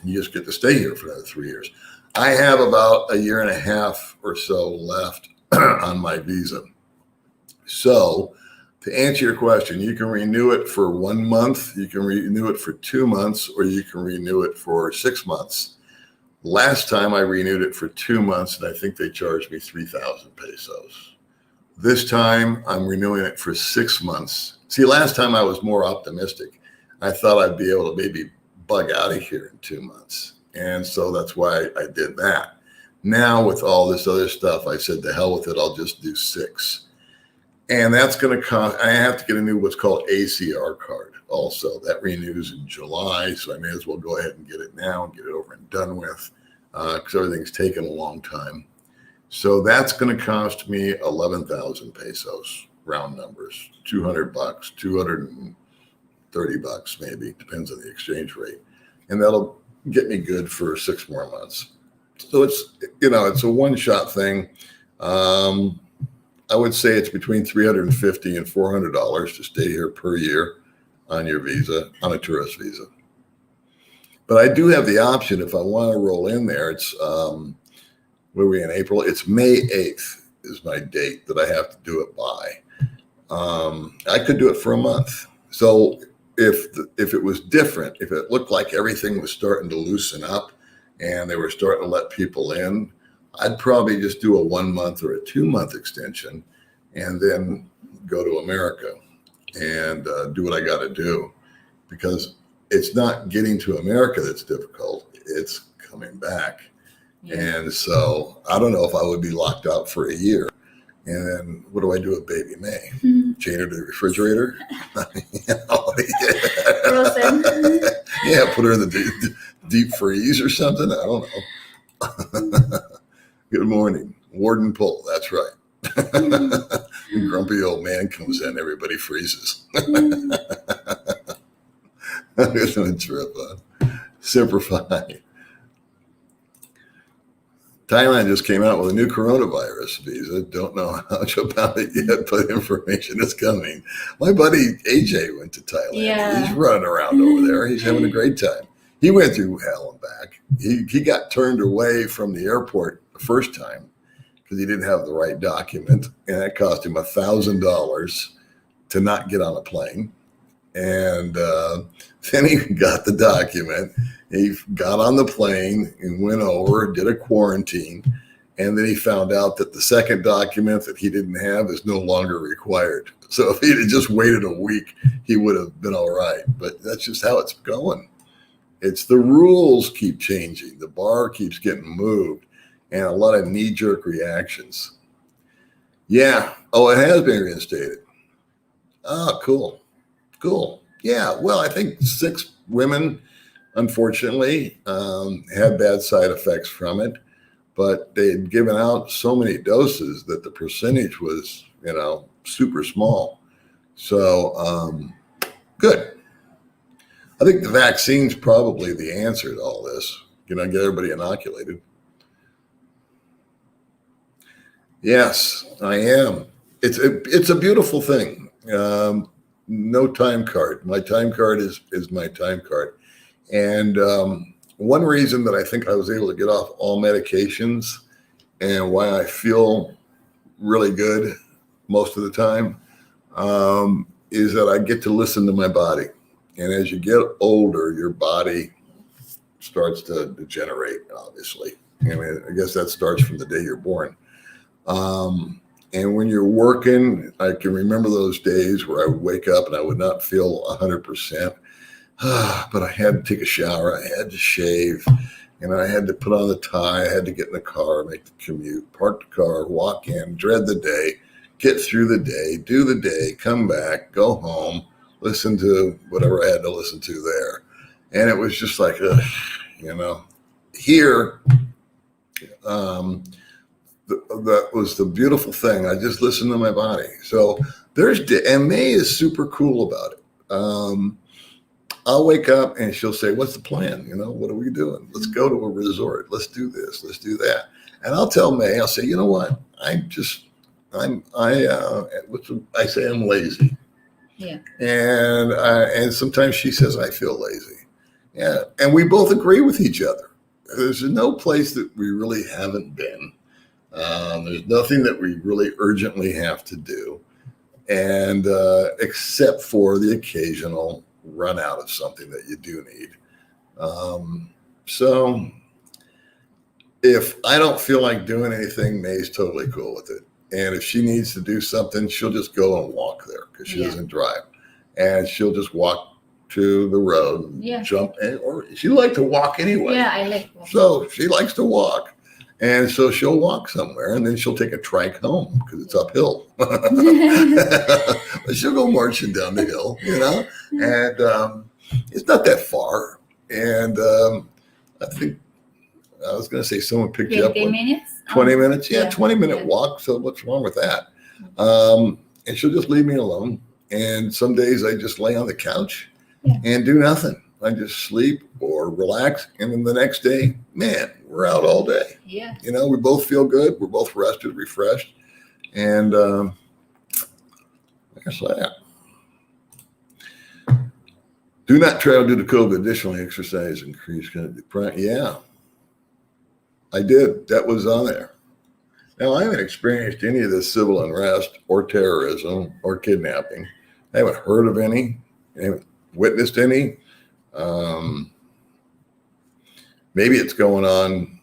You just get to stay here for another 3 years. I have about a year and a half or so left on my visa. So to answer your question, you can renew it for 1 month, you can renew it for 2 months, or you can renew it for 6 months. Last time I renewed it for 2 months, and I think they charged me 3,000 pesos. This time I'm renewing it for 6 months. See, last time I was more optimistic. I thought I'd be able to maybe bug out of here in 2 months. And so that's why I did that. Now with all this other stuff, I said, to hell with it, I'll just do 6. And that's going to cost, I have to get a new what's called ACR card also. That renews in July, so I may as well go ahead and get it now and get it over and done with because everything's taken a long time. So that's going to cost me 11,000 pesos, round numbers, $200, $230 maybe, depends on the exchange rate. And that'll get me good for 6 more months. So it's, it's a one-shot thing. I would say it's between $350 and $400 to stay here per year on your visa, on a tourist visa. But I do have the option if I want to roll in there. It's, where are we in April? It's May 8th is my date that I have to do it by. I could do it for a month. So if it was different, if it looked like everything was starting to loosen up and they were starting to let people in, I'd probably just do a 1 month or a 2 month extension and then go to America and do what I got to do, because it's not getting to America that's difficult. It's coming back. Yeah. And so I don't know if I would be locked out for a year. And then what do I do with baby May? Chain her to the refrigerator? Frozen. Yeah, put her in the deep freeze or something. I don't know. Good morning. Warden Pull. That's right. Grumpy old man comes in. Everybody freezes. I'm just going to trip on. Simplify. Thailand just came out with a new coronavirus visa. Don't know much about it yet, but information is coming. My buddy AJ went to Thailand. Yeah. He's running around over there. He's having a great time. He went through hell and back. He got turned away from the airport the first time because he didn't have the right document, and that cost him $1,000 to not get on a plane. And then he got the document. He got on the plane and went over, did a quarantine, and then he found out that the second document that he didn't have is no longer required. So if he had just waited a week, he would have been all right. But that's just how it's going. It's the rules keep changing. The bar keeps getting moved, and a lot of knee-jerk reactions. Yeah. Oh, it has been reinstated. Oh, cool. Cool. Yeah. Well, I think 6 women, unfortunately, had bad side effects from it, but they had given out so many doses that the percentage was, super small. So, good. I think the vaccine's probably the answer to all this. Get everybody inoculated. Yes, I am. it's a beautiful thing. No time card. My time card is my time card. And one reason that I think I was able to get off all medications and why I feel really good most of the time is that I get to listen to my body. And as you get older, your body starts to degenerate, obviously. I mean, I guess that starts from the day you're born. And when you're working, I can remember those days where I would wake up and I would not feel 100%. But I had to take a shower. I had to shave. And I had to put on the tie. I had to get in the car, make the commute, park the car, walk in, dread the day, get through the day, do the day, come back, go home, listen to whatever I had to listen to there. And it was just like, here, that was the beautiful thing. I just listened to my body. So and May is super cool about it. I'll wake up and she'll say, "What's the plan? What are we doing? Let's go to a resort. Let's do this. Let's do that." And I'll tell May, I'll say, "You know what? I say I'm lazy." Yeah. And sometimes she says I feel lazy. Yeah. And we both agree with each other. There's no place that we really haven't been. There's nothing that we really urgently have to do, and except for the occasional run out of something that you do need. So if I don't feel like doing anything, May's totally cool with it. And if she needs to do something, she'll just go and walk there because she doesn't drive, and she'll just walk to the road, and jump in, or she likes to walk anyway. Yeah, I like walking. So she likes to walk. And so she'll walk somewhere and then she'll take a trike home because it's uphill. But she'll go marching down the hill, and it's not that far. And I think I was going to say someone picked you up. 20 minutes? 20 minutes? Yeah, 20-minute walk. So what's wrong with that? And she'll just leave me alone. And some days I just lay on the couch and do nothing. I just sleep or relax. And then the next day, man, we're out all day. Yeah. We both feel good. We're both rested, refreshed. And that's that. Do not try to do the COVID. Additionally, exercise increase. Yeah, I did. That was on there. Now, I haven't experienced any of this civil unrest or terrorism or kidnapping. I haven't heard of any. I haven't witnessed any. Maybe it's going on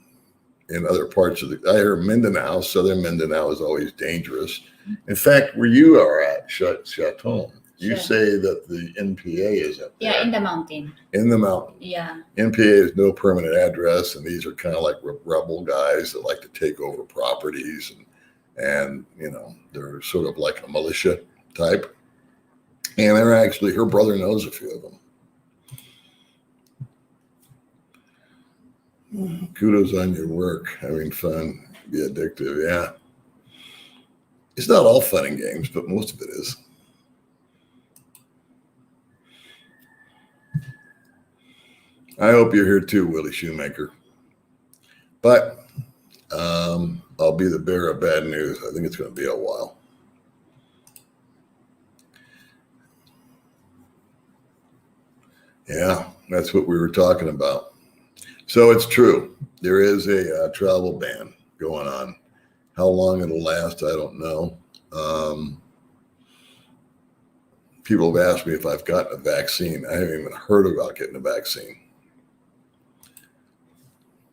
in other parts of I hear Mindanao, southern Mindanao is always dangerous. In fact, where you are at, Chaton, you say that the NPA is up there. Yeah, in the mountain. In the mountain. Yeah. NPA is no permanent address, and these are kind of like rebel guys that like to take over properties, and they're sort of like a militia type. And they're actually, her brother knows a few of them. Kudos on your work, having fun, be addictive. Yeah. It's not all fun and games, but most of it is. I hope you're here too, Willie Shoemaker. But I'll be the bearer of bad news. I think it's going to be a while. Yeah, that's what we were talking about. So it's true. There is a travel ban going on. How long it'll last, I don't know. People have asked me if I've gotten a vaccine. I haven't even heard about getting a vaccine.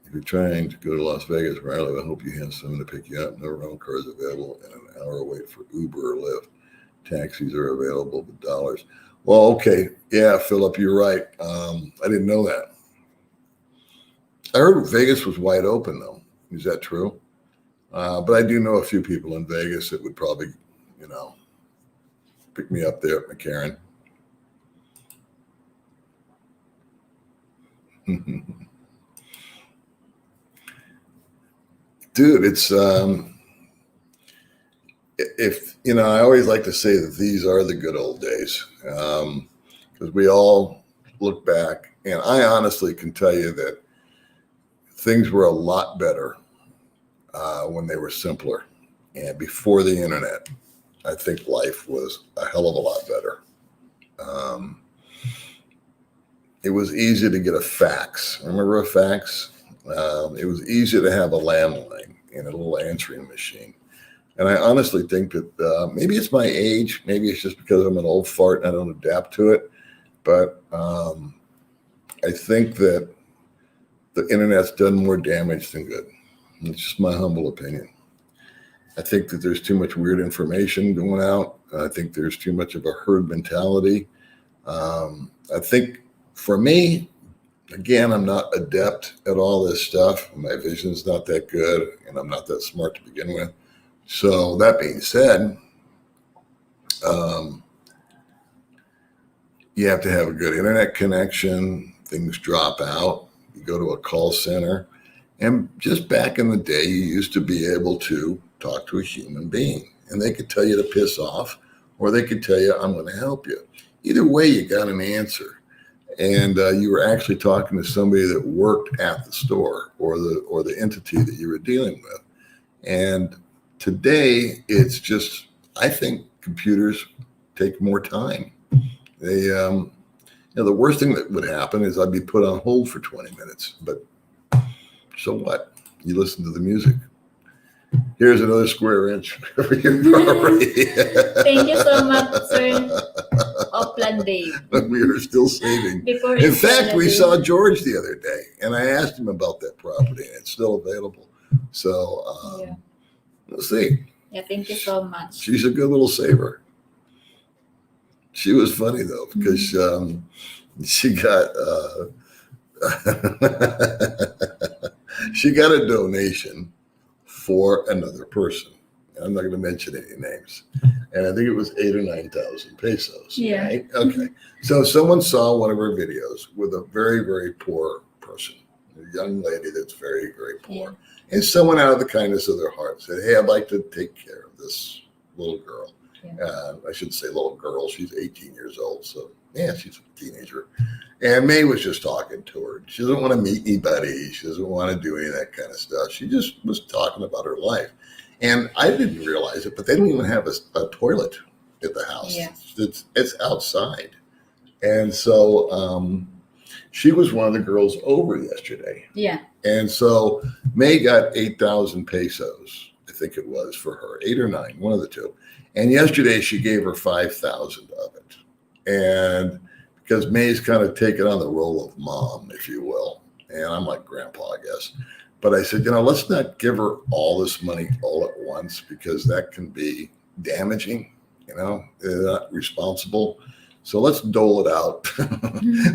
If you're trying to go to Las Vegas, Riley, I hope you have someone to pick you up. No rental cars available and an hour wait for Uber or Lyft. Taxis are available with dollars. Well, okay. Yeah, Philip, you're right. I didn't know that. I heard Vegas was wide open, though. Is that true? But I do know a few people in Vegas that would probably, pick me up there at McCarran. Dude, it's I always like to say that these are the good old days, because we all look back, and I honestly can tell you that things were a lot better when they were simpler and before the internet. I think life was a hell of a lot better. Um, it was easy to get a fax. Remember a fax? It was easy to have a landline and a little answering machine. And I honestly think that maybe it's my age. Maybe it's just because I'm an old fart and I don't adapt to it. But I think that the internet's done more damage than good. It's just my humble opinion. I think that there's too much weird information going out. I think there's too much of a herd mentality. I think for me, again, I'm not adept at all this stuff. My vision's not that good, and I'm not that smart to begin with. So that being said, you have to have a good internet connection. Things drop out. You go to a call center. And just back in the day, you used to be able to talk to a human being. And they could tell you to piss off, or they could tell you, I'm going to help you. Either way, you got an answer. And you were actually talking to somebody that worked at the store or the entity that you were dealing with. And today, it's just, I think computers take more time. They, the worst thing that would happen is I'd be put on hold for 20 minutes. But so what? You listen to the music. Here's another square inch for your property. Thank you so much, sir. Upland Dave. We are still saving. In fact, we saw George the other day, and I asked him about that property, and it's still available. So we'll see. Yeah, thank you so much. She's a good little saver. She was funny though, because she got she got a donation for another person. I'm not going to mention any names. And I think it was 8,000 or 9,000 pesos. Yeah. Right? Okay. So someone saw one of her videos with a very, very poor person, a young lady that's very, very poor. Yeah. And someone out of the kindness of their heart said, hey, I'd like to take care of this little girl. Yeah. I shouldn't say little girl. She's 18 years old. So, yeah, she's a teenager. And May was just talking to her. She doesn't want to meet anybody. She doesn't want to do any of that kind of stuff. She just was talking about her life. And I didn't realize it, but they don't even have a toilet at the house. Yeah. It's outside. And so she was one of the girls over yesterday. Yeah. And so May got 8,000 pesos, I think it was, for her, 8 or 9, one of the two. And yesterday she gave her 5,000 of it. And because May's kind of taken on the role of mom, if you will. And I'm like grandpa, I guess. But I said, let's not give her all this money all at once, because that can be damaging, they're not responsible. So let's dole it out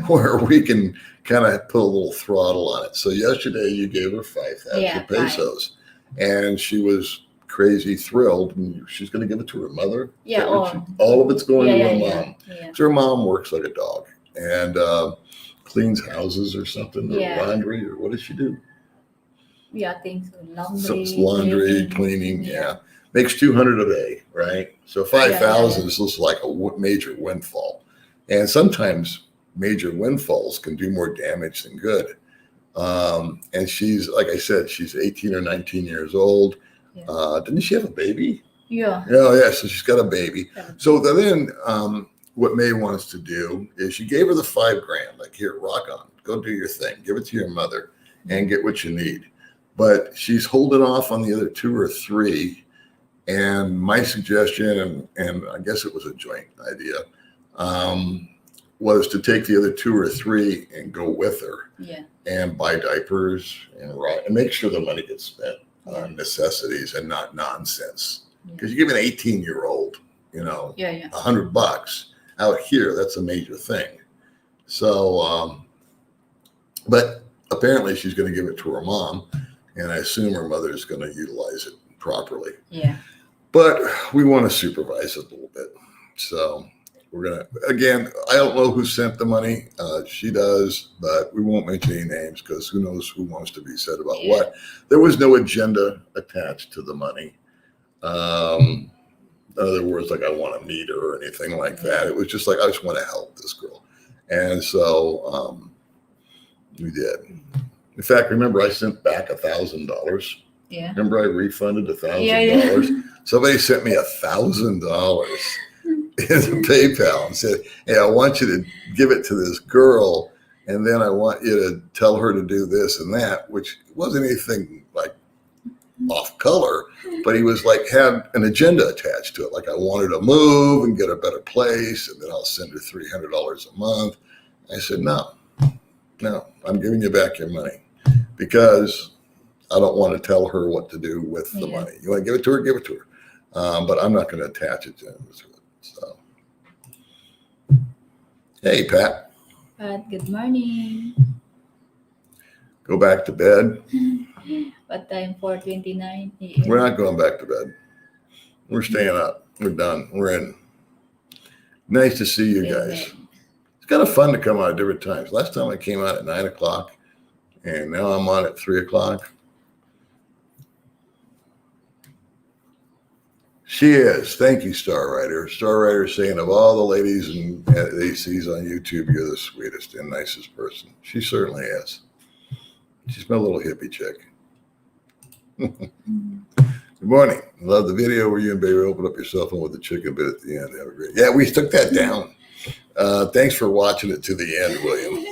where we can kind of put a little throttle on it. So yesterday you gave her 5,000 pesos, and she was crazy thrilled. And she's going to give it to her mother. Yeah, all of it's going to her mom. Yeah. So her mom works like a dog and cleans houses or something, or laundry, or what does she do? Yeah, I think so. Laundry, cleaning, yeah. Makes 200 a day, right? So 5,000 is just like a major windfall. And sometimes major windfalls can do more damage than good. And she's, like I said, she's 18 or 19 years old. Yeah. Didn't she have a baby? Yeah. Oh, yeah. So she's got a baby. Yeah. So then what May wants to do is she gave her the $5,000, like, here, rock on, go do your thing, give it to your mother and get what you need. But she's holding off on the other 2 or 3. And my suggestion, and I guess it was a joint idea, was to take the other 2 or 3 and go with her, and buy diapers and make sure the money gets spent on necessities and not nonsense. Because you give an 18-year-old, $100 out here, that's a major thing. So, but apparently she's going to give it to her mom, and I assume her mother is going to utilize it properly. Yeah. But we want to supervise it a little bit. So we're going to, again, I don't know who sent the money. She does, but we won't mention any names, because who knows who wants to be said about what. There was no agenda attached to the money. In other words, like I want to meet her or anything like that. It was just like, I just want to help this girl. And so we did. In fact, remember, I sent back $1,000 Yeah. Remember I refunded $1,000? Yeah. Somebody sent me $1,000 in PayPal and said, hey, I want you to give it to this girl, and then I want you to tell her to do this and that, which wasn't anything like off color, but he was like, had an agenda attached to it. Like, I wanted to move and get a better place, and then I'll send her $300 a month. I said, no, I'm giving you back your money because I don't want to tell her what to do with the money. You want to give it to her, give it to her. But I'm not going to attach it to it. So, hey, Pat. Pat, good morning. Go back to bed. What time? 4:29 a.m. We're not going back to bed. We're staying up. We're done. We're in. Nice to see you guys. It's kind of fun to come out at different times. Last time I came out at 9 o'clock, and now I'm on at 3 o'clock. She is. Thank you, Star Rider. Star Rider saying, of all the ladies and that he sees on YouTube, you're the sweetest and nicest person. She certainly is. She's my little hippie chick. Good morning. Love the video where you and baby open up your cell phone with the chicken bit at the end. Have a great. Yeah, we took that down. Thanks for watching it to the end, William.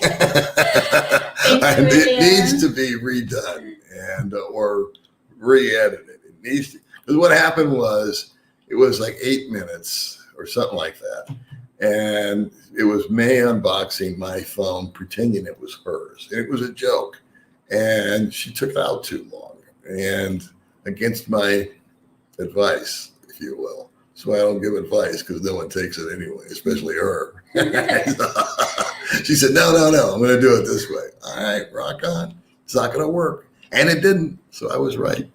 It needs to be redone and or re-edited. It needs to. Because what happened was, it was like 8 minutes or something like that. And it was May unboxing my phone, pretending it was hers. And it was a joke. And she took it out too long. And against my advice, if you will. So I don't give advice because no one takes it anyway, especially her. She said, no, I'm going to do it this way. All right, rock on. It's not going to work. And it didn't. So I was right.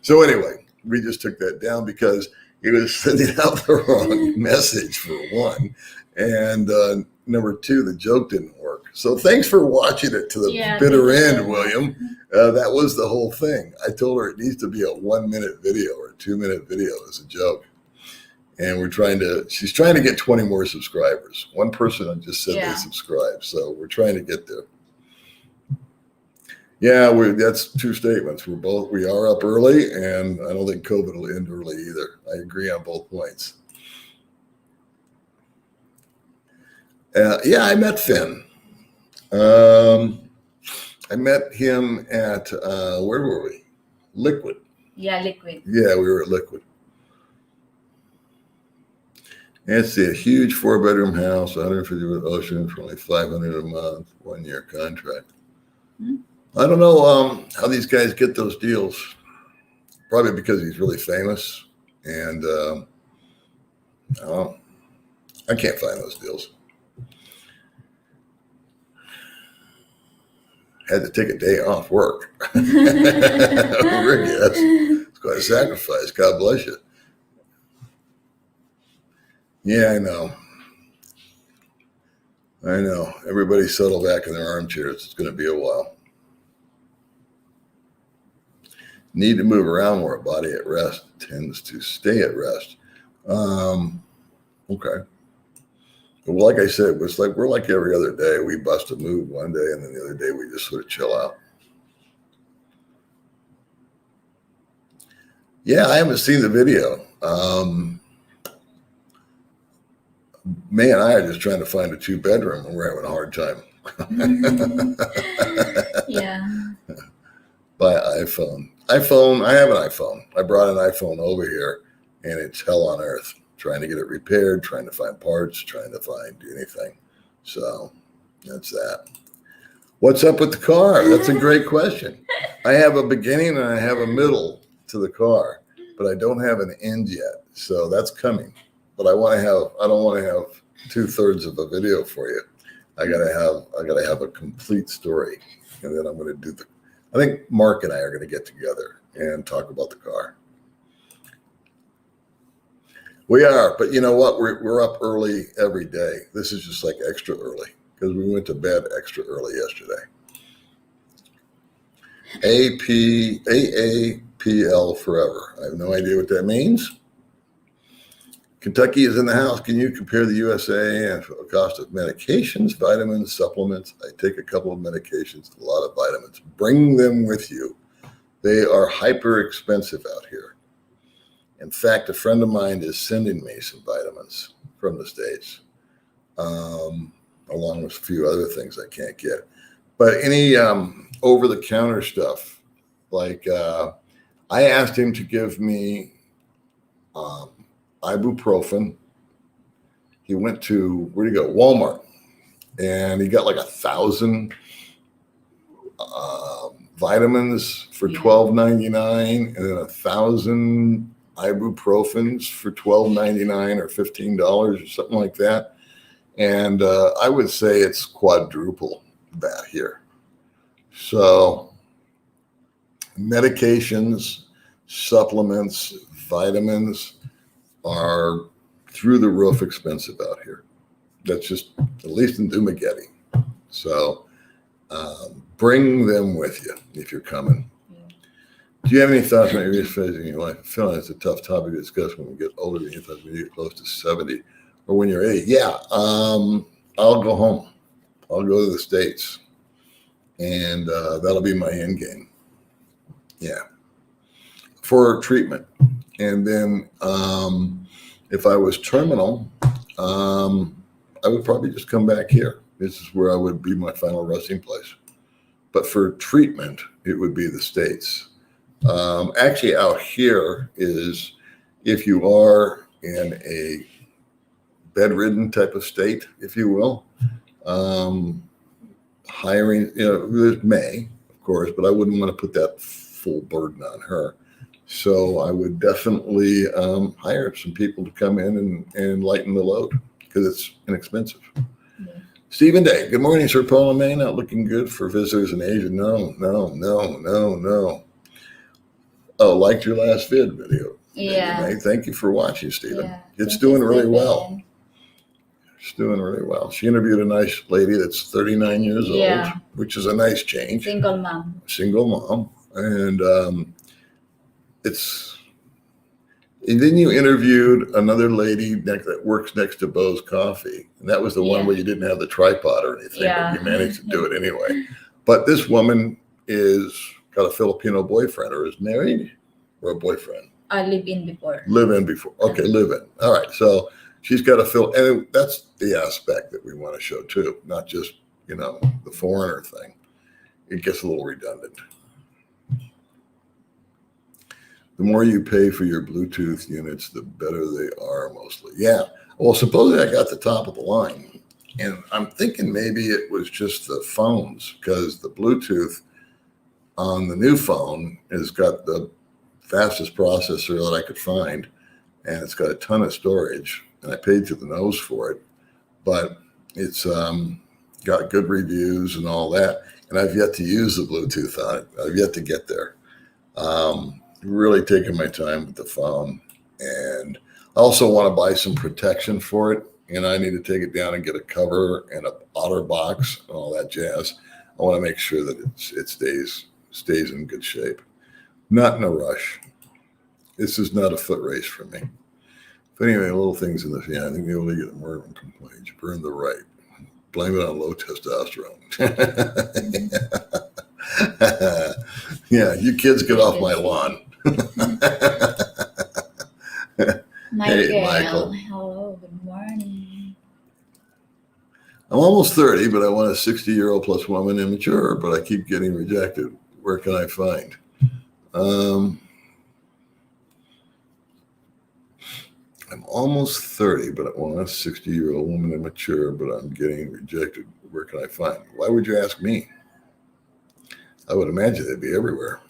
So anyway, we just took that down because it was sending out the wrong message, for one. And number two, the joke didn't work. So thanks for watching it to the bitter end, William. That was the whole thing. I told her it needs to be a 1-minute video or a 2-minute video as a joke. And she's trying to get 20 more subscribers. One person just said they subscribed. So we're trying to get there. Yeah, that's two statements. We are up early, and I don't think COVID will end early either. I agree on both points. I met Finn. I met him at, where were we? Liquid. Yeah, Liquid. Yeah, we were at Liquid. It's a huge 4-bedroom house, 150 with ocean for only $500 a month, 1-year contract. I don't know how these guys get those deals. Probably because he's really famous, and I can't find those deals. Had to take a day off work. Rick, it's quite a sacrifice. God bless you. Yeah, I know. Everybody settle back in their armchairs. It's going to be a while. Need to move around more. Body at rest tends to stay at rest. Okay. Well, like I said, we're like every other day. We bust a move one day, and then the other day we just sort of chill out. Yeah, I haven't seen the video. May and I are just trying to find a 2-bedroom, and we're having a hard time. Yeah. Buy iPhone. I have an iPhone. I brought an iPhone over here, and it's hell on earth. Trying to get it repaired, trying to find parts, trying to find anything. So that's that. What's up with the car? That's a great question. I have a beginning and I have a middle to the car, but I don't have an end yet. So that's coming. But I don't want to have 2/3 of a video for you. I gotta have a complete story. And then I'm going to I think Mark and I are going to get together and talk about the car. We are, but you know what? We're up early every day. This is just like extra early because we went to bed extra early yesterday. AAPL forever. I have no idea what that means. Kentucky is in the house. Can you compare the USA and the cost of medications, vitamins, supplements? I take a couple of medications, a lot of vitamins. Bring them with you. They are hyper expensive out here. In fact, a friend of mine is sending me some vitamins from the States, along with a few other things I can't get. But any over-the-counter stuff, like I asked him to give me ibuprofen. He went to, where'd he go? Walmart. And he got like 1,000 vitamins for $12.99, and then 1,000 ibuprofens for $12.99 or $15 or something like that. And I would say it's quadruple that here. So medications, supplements, vitamins are through the roof expensive out here. That's just, at least in Dumaguete. So bring them with you if you're coming. Do you have any thoughts on areas facing your life? I feel like it's a tough topic to discuss when we get older than you thought when you get close to 70 or when you're 80. Yeah, I'll go home. I'll go to the States, and that'll be my end game. Yeah, for treatment. And then if I was terminal, I would probably just come back here. This is where I would be my final resting place. But for treatment, it would be the States. Actually, out here is if you are in a bedridden type of state, if you will, hiring, there's May, of course, but I wouldn't want to put that full burden on her. So I would definitely hire some people to come in and lighten the load because it's inexpensive. Yeah. Stephen Day, good morning, Sir Paul and May. Not looking good for visitors in Asia. No. Oh, liked your last video. Yeah. May. Thank you for watching, Stephen. Yeah. It's doing really well. It's doing really well. She interviewed a nice lady that's 39 years old, which is a nice change. Single mom. And and then you interviewed another lady that works next to Bo's Coffee. And that was the one where you didn't have the tripod or anything, but you managed to do it anyway. But this woman got a Filipino boyfriend or is married or a boyfriend? I live in before. Okay, live in. All right. So she's got and that's the aspect that we want to show too, not just, the foreigner thing. It gets a little redundant. The more you pay for your Bluetooth units, the better they are mostly. Yeah. Well, supposedly I got the top of the line. And I'm thinking maybe it was just the phones because the Bluetooth on the new phone has got the fastest processor that I could find. And it's got a ton of storage. And I paid to the nose for it. But it's got good reviews and all that. And I've yet to use the Bluetooth on it. I've yet to get there. Really taking my time with the phone, and I also want to buy some protection for it. And I need to take it down and get a cover and a otter box and all that jazz. I want to make sure that it stays in good shape. Not in a rush. This is not a foot race for me. But anyway, little things in the I think the only get a murder complaint. You burn the right. Blame it on low testosterone. Yeah, you kids get off my lawn. Hey, Michael. Hello, good morning. I'm almost 30, but I want a 60-year-old plus woman immature, but I keep getting rejected. Where can I find? I'm almost 30, but I want a 60-year-old woman immature, but I'm getting rejected. Where can I find? Why would you ask me? I would imagine they'd be everywhere.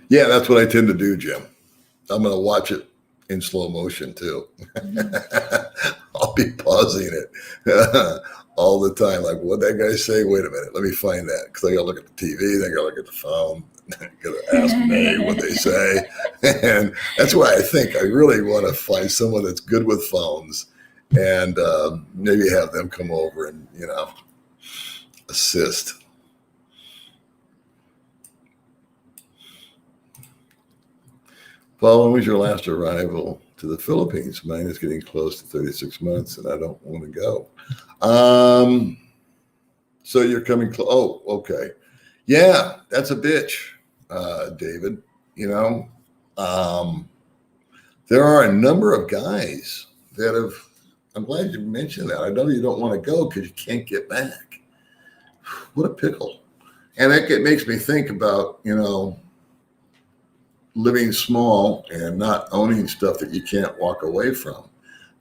Yeah, that's what I tend to do, Jim. I'm going to watch it in slow motion too. I'll be pausing it all the time. Like, what'd that guy say? Wait a minute. Let me find that. Because I got to look at the TV. Then I got to look at the phone. I got to ask me what they say. And that's why I think I really want to find someone that's good with phones and maybe have them come over and, assist. Paul, when was your last arrival to the Philippines? Mine is getting close to 36 months, and I don't want to go. So you're coming close. Oh, okay. Yeah, that's a bitch, David. You know, there are a number of guys that have. I'm glad you mentioned that. I know you don't want to go because you can't get back. What a pickle! And makes me think about, living small and not owning stuff that you can't walk away from.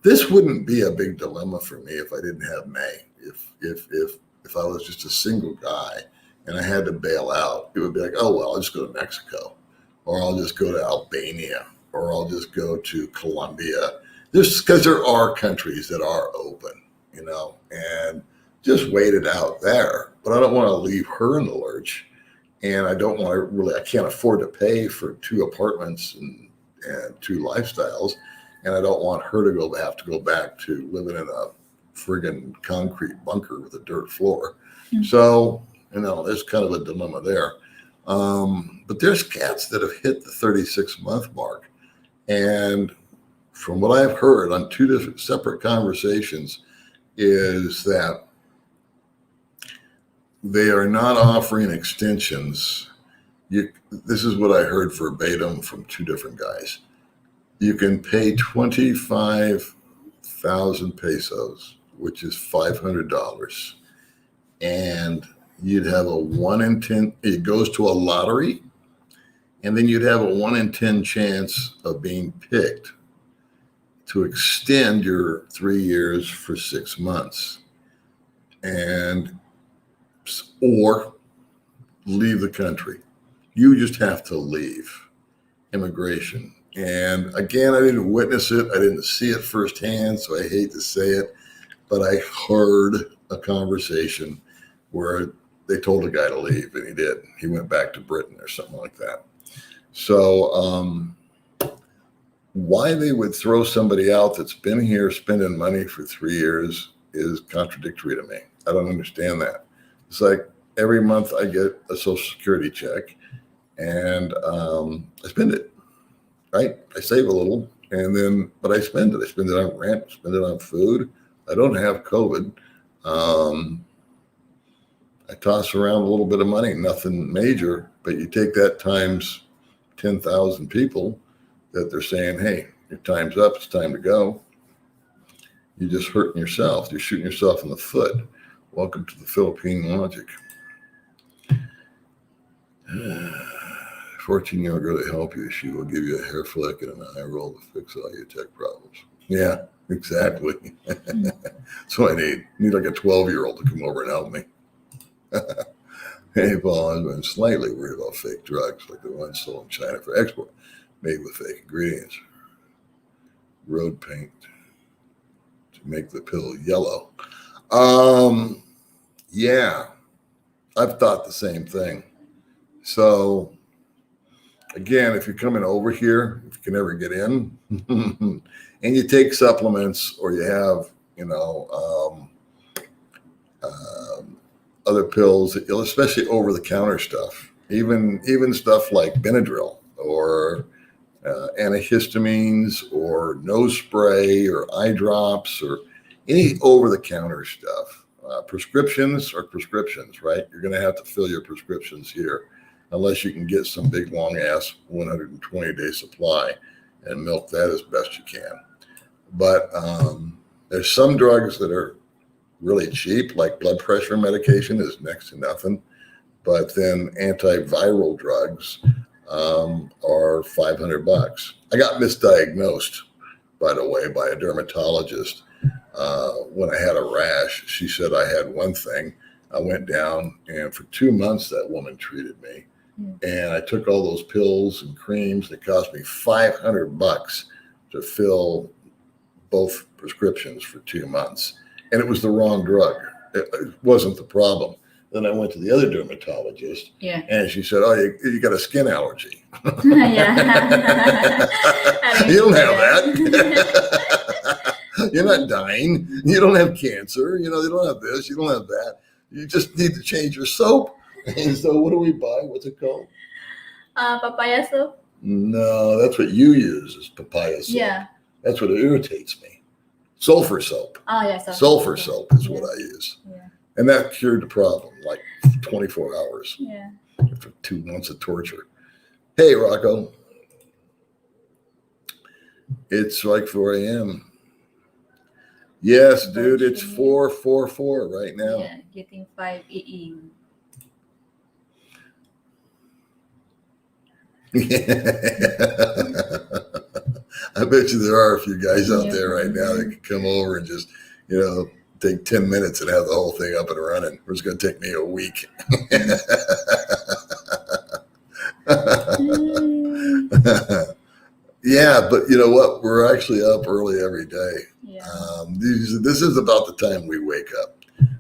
This wouldn't be a big dilemma for me if I didn't have May. If I was just a single guy and I had to bail out, it would be like, oh well, I'll just go to Mexico, or I'll just go to Albania, or I'll just go to Colombia. Just because there are countries that are open, and just wait it out there. But I don't want to leave her in the lurch. And I don't want to I can't afford to pay for 2 apartments and 2 lifestyles. And I don't want her to have to go back to living in a friggin' concrete bunker with a dirt floor. Mm-hmm. So, there's kind of a dilemma there. But there's cats that have hit the 36-month mark. And from what I've heard on 2 different separate conversations is that they are not offering extensions. This is what I heard verbatim from 2 different guys. You can pay 25,000 pesos, which is $500, and you'd have a 1 in 10. It goes to a lottery, and then you'd have a 1 in 10 chance of being picked to extend your 3 years for 6 months, or leave the country. You just have to leave immigration. And again, I didn't witness it. I didn't see it firsthand, so I hate to say it, but I heard a conversation where they told a guy to leave, and he did. He went back to Britain or something like that. So why they would throw somebody out that's been here spending money for 3 years is contradictory to me. I don't understand that. It's like every month I get a Social Security check, and I spend it, right? I save a little, but I spend it. I spend it on rent, spend it on food. I don't have COVID. I toss around a little bit of money, nothing major, but you take that times 10,000 people that they're saying, hey, your time's up, it's time to go. You're just hurting yourself. You're shooting yourself in the foot. Welcome to the Philippine logic. 14-year-old girl to help you. She will give you a hair flick and an eye roll to fix all your tech problems. Yeah, exactly. That's what I need. I need like a 12-year-old to come over and help me. Hey, Paul, I've been slightly worried about fake drugs like the ones sold in China for export, made with fake ingredients. Road paint to make the pill yellow. Yeah, I've thought the same thing. So, again, if you're coming over here, if you can ever get in, and you take supplements or you have, other pills, especially over-the-counter stuff, even stuff like Benadryl or antihistamines or nose spray or eye drops or any over-the-counter stuff. Prescriptions are prescriptions, right? You're going to have to fill your prescriptions here unless you can get some big, long-ass 120-day supply and milk that as best you can. But there's some drugs that are really cheap, like blood pressure medication is next to nothing. But then antiviral drugs are $500. I got misdiagnosed, by the way, by a dermatologist. When I had a rash, she said I had one thing. I went down, and for 2 months, that woman treated me. And I took all those pills and creams. It cost me $500 to fill both prescriptions for 2 months. And it was the wrong drug. It wasn't the problem. Then I went to the other dermatologist, and she said, oh, you got a skin allergy. Yeah. You don't have that. You're not dying. You don't have cancer. You don't have this. You don't have that. You just need to change your soap. And so what do we buy? What's it called? Papaya soap. No, that's what you use is papaya soap. Yeah. That's what irritates me. Sulfur soap. Oh, yeah. Sulfur soap is what I use. Yeah. And that cured the problem, like 24 hours Yeah. after 2 months of torture. Hey, Rocco. It's like 4 a.m. Yes, dude, it's 4:44 right now. Yeah, getting 5 a.m. I bet you there are a few guys out Yeah. there right now that could come over and just, take 10 minutes and have the whole thing up and running. It's going to take me a week. Yeah, but you know what? We're actually up early every day. Yeah. This is about the time we wake up.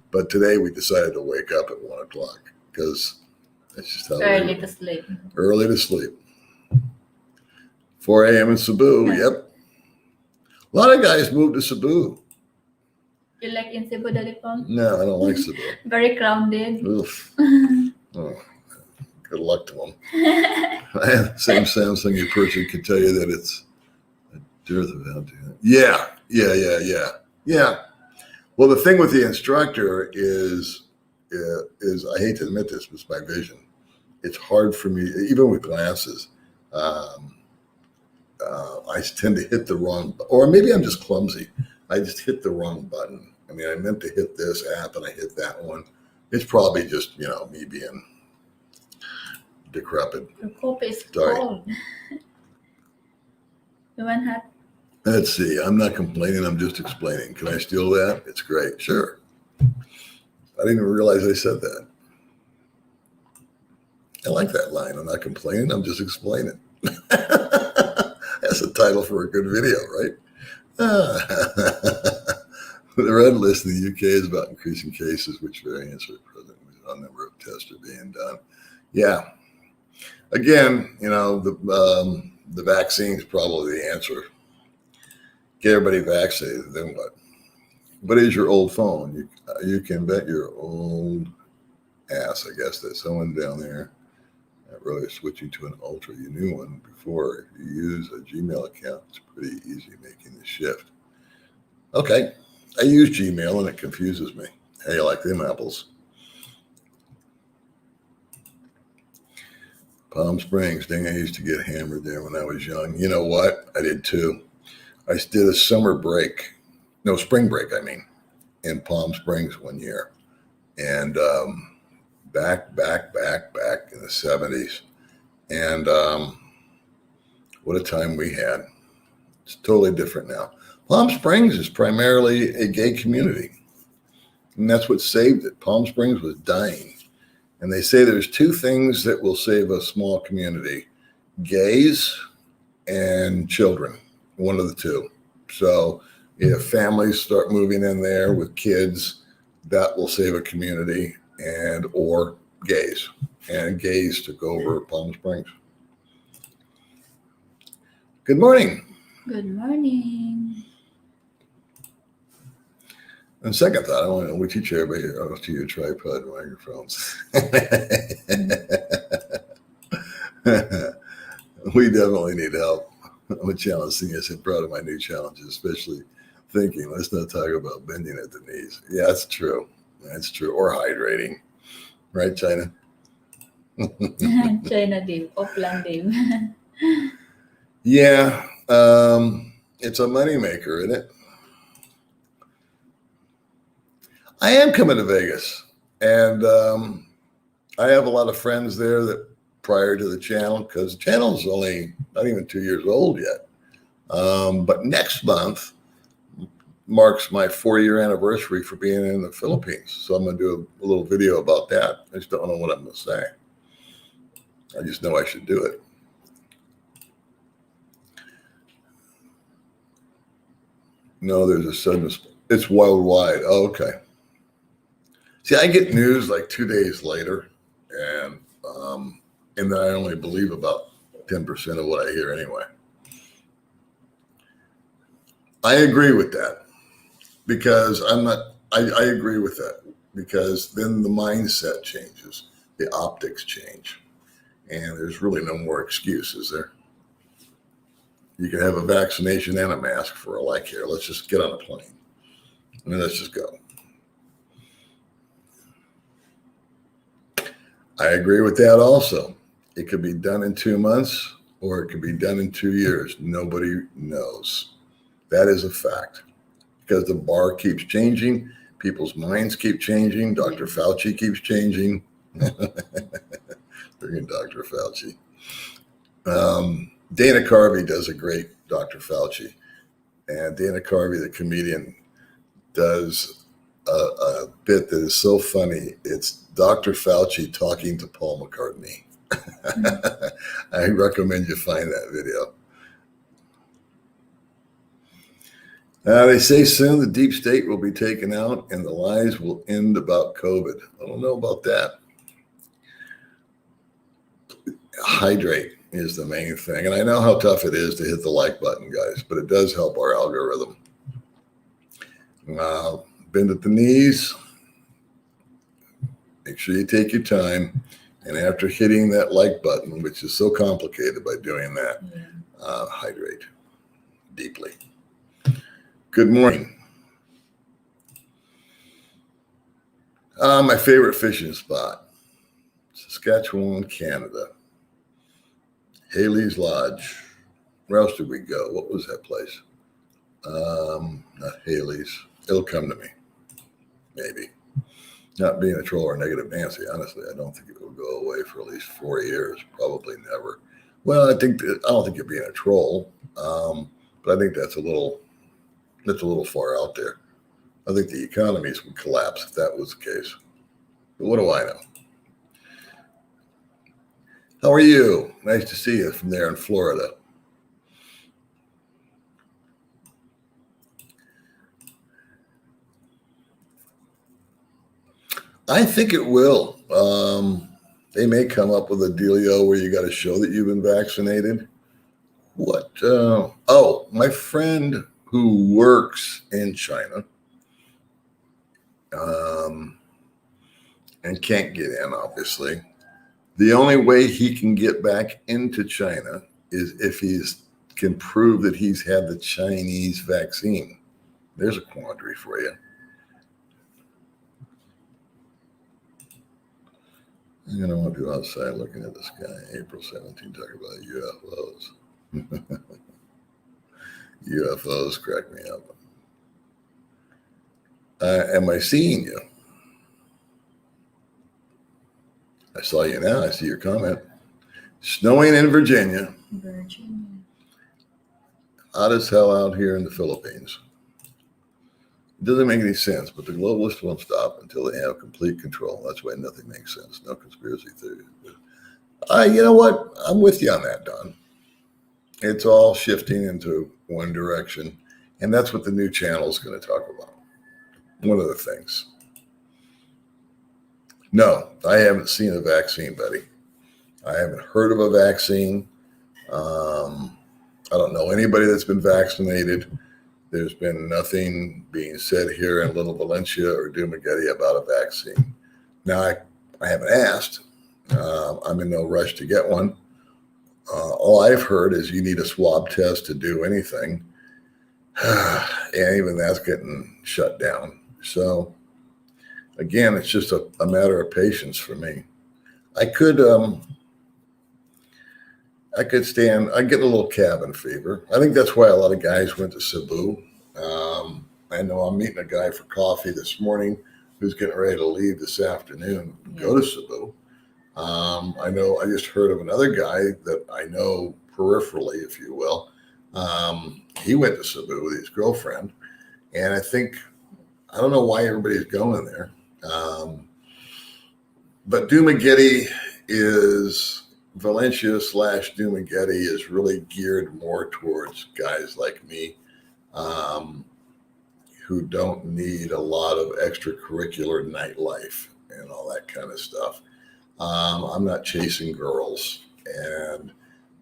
But today we decided to wake up at 1 o'clock because that's just how Early to sleep. Early to sleep. 4 a.m. in Cebu. Yep. A lot of guys move to Cebu. You like in Cebu, Dalipong? No, I don't like Cebu. Very crowded. Oof. Oh, good luck to them. I have the same Samsung person can tell you that it's a dearth of bounty. Yeah. Well, the thing with the instructor is I hate to admit this, but it's my vision. It's hard for me, even with glasses. I tend to hit the wrong, or maybe I'm just clumsy. I just hit the wrong button. I mean, I meant to hit this app and I hit that one. It's probably just, me being decrepit. Your coffee is Sorry. cold. You want hot? Let's see. I'm not complaining. I'm just explaining. Can I steal that? It's great. Sure. I didn't even realize I said that. I like that line. I'm not complaining. I'm just explaining. That's the title for a good video, right? The red list in the UK is about increasing cases, which variants are present with a number of tests are being done. Yeah. Again, the vaccine is probably the answer. Get everybody vaccinated, then what? What is your old phone? You can bet your old ass, I guess, that someone down there really switching to an ultra new one before. If you use a Gmail account, it's pretty easy making the shift. Okay. I use Gmail and it confuses me. Hey, I like them apples. Palm Springs, dang, I used to get hammered there when I was young. You know what? I did too. I did a spring break, in Palm Springs one year. And back in the 70s. And what a time we had. It's totally different now. Palm Springs is primarily a gay community. And that's what saved it. Palm Springs was dying. And they say there's two things that will save a small community: gays and children, one of the two. So if families start moving in there with kids, that will save a community, or gays. And gays took over Palm Springs. Good morning. Good morning. On second thought, I want to teach everybody how to use tripod microphones. We definitely need help. I'm a challenge seeing us and proud of my new challenges, especially thinking. Let's not talk about bending at the knees. Yeah, that's true. That's true. Or hydrating. Right, China? China Dave, offline Dave. Yeah. It's a moneymaker, isn't it? I am coming to Vegas, and I have a lot of friends there that prior to the channel, because the channel is only not even 2 years old yet. But next month marks my 4-year anniversary for being in the Philippines. So I'm going to do a little video about that. I just don't know what I'm going to say. I just know I should do it. No, there's a sudden, it's worldwide. Oh, okay. See, I get news like 2 days later, and then I only believe about 10% of what I hear anyway. I agree with that because I agree with that because then the mindset changes, the optics change, and there's really no more excuse, is there? You can have a vaccination and a mask for all I care. Let's just get on a plane and let's just go. I agree with that also. It could be done in 2 months or it could be done in 2 years. Nobody knows. That is a fact because the bar keeps changing. People's minds keep changing. Dr. Fauci keeps changing. Freaking Dr. Fauci. Dana Carvey does a great Dr. Fauci. And Dana Carvey, the comedian, does a bit that is so funny. It's Dr. Fauci talking to Paul McCartney. I recommend you find that video. They say soon the deep state will be taken out and the lies will end about COVID. I don't know about that. Hydrate is the main thing. And I know how tough it is to hit the like button, guys, but it does help our algorithm. Bend at the knees. Make sure you take your time. And after hitting that like button, which is so complicated by doing that, hydrate deeply. Good morning. My favorite fishing spot, Saskatchewan, Canada. Haley's Lodge. Where else did we go? What was that place? Not Haley's. It'll come to me. Maybe. Not being a troll or negative Nancy, honestly, I don't think it will go away for at least 4 years. Probably never. Well, I don't think you're being a troll, but I think that's a little far out there. I think the economies would collapse if that was the case. But what do I know? How are you? Nice to see you from there in Florida. I think it will. They may come up with a dealio where you got to show that you've been vaccinated. What? My friend who works in China and can't get in, obviously. The only way he can get back into China is if he can prove that he's had the Chinese vaccine. There's a quandary for you. I'm going to want to do outside looking at the sky. April 17, talking about UFOs. UFOs crack me up. Am I seeing you? I saw you now. I see your comment. Snowing in Virginia. Hot as hell out here in the Philippines. It doesn't make any sense, but the globalists won't stop until they have complete control. That's why nothing makes sense. No conspiracy theories. You know what? I'm with you on that, Don. It's all shifting into one direction, and that's what the new channel is going to talk about. One of the things. No, I haven't seen a vaccine, buddy. I haven't heard of a vaccine. I don't know anybody that's been vaccinated. There's been nothing being said here in Little Valencia or Dumaguete about a vaccine. Now, I haven't asked. I'm in no rush to get one. All I've heard is you need a swab test to do anything. And even that's getting shut down. So, again, it's just a matter of patience for me. I get a little cabin fever. I think that's why a lot of guys went to Cebu. I know I'm meeting a guy for coffee this morning who's getting ready to leave this afternoon and go to Cebu. I just heard of another guy that I know peripherally, if you will. He went to Cebu with his girlfriend. And I don't know why everybody's going there. But Dumaguete Valencia / Dumaguete is really geared more towards guys like me who don't need a lot of extracurricular nightlife and all that kind of stuff. I'm not chasing girls, and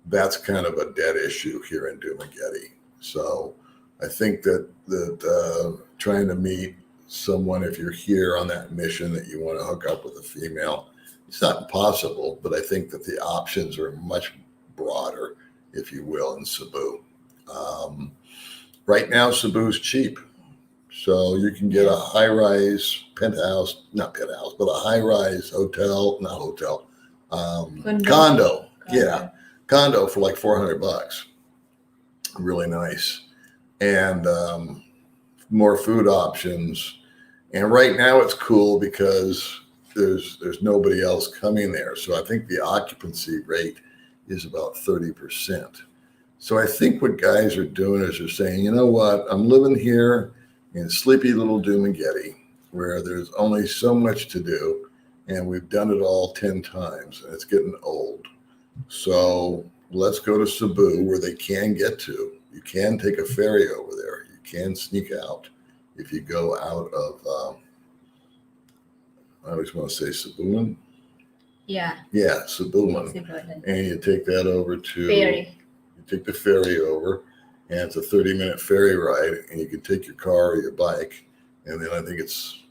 that's kind of a dead issue here in Dumaguete. So I think that trying to meet someone, if you're here on that mission that you want to hook up with a female, it's not impossible, but I think that the options are much broader, if you will, in Cebu. Right now, Cebu's cheap. So you can get a Yes. high-rise not penthouse, but a high-rise not hotel, condo. Yeah, condo for like $400. Really nice. And more food options. And right now it's cool because there's nobody else coming there. So I think the occupancy rate is about 30%. So I think what guys are doing is they're saying, you know what, I'm living here in sleepy little Dumageddon where there's only so much to do and we've done it all 10 times and it's getting old. So let's go to Cebu where they can get to. You can take a ferry over there. You can sneak out if you go out of, I always want to say Cebuman. Yeah. Yeah, Cebuman. And you take that over to, Ferry. you take the ferry over, and it's a 30-minute ferry ride, and you can take your car or your bike, and then I think it's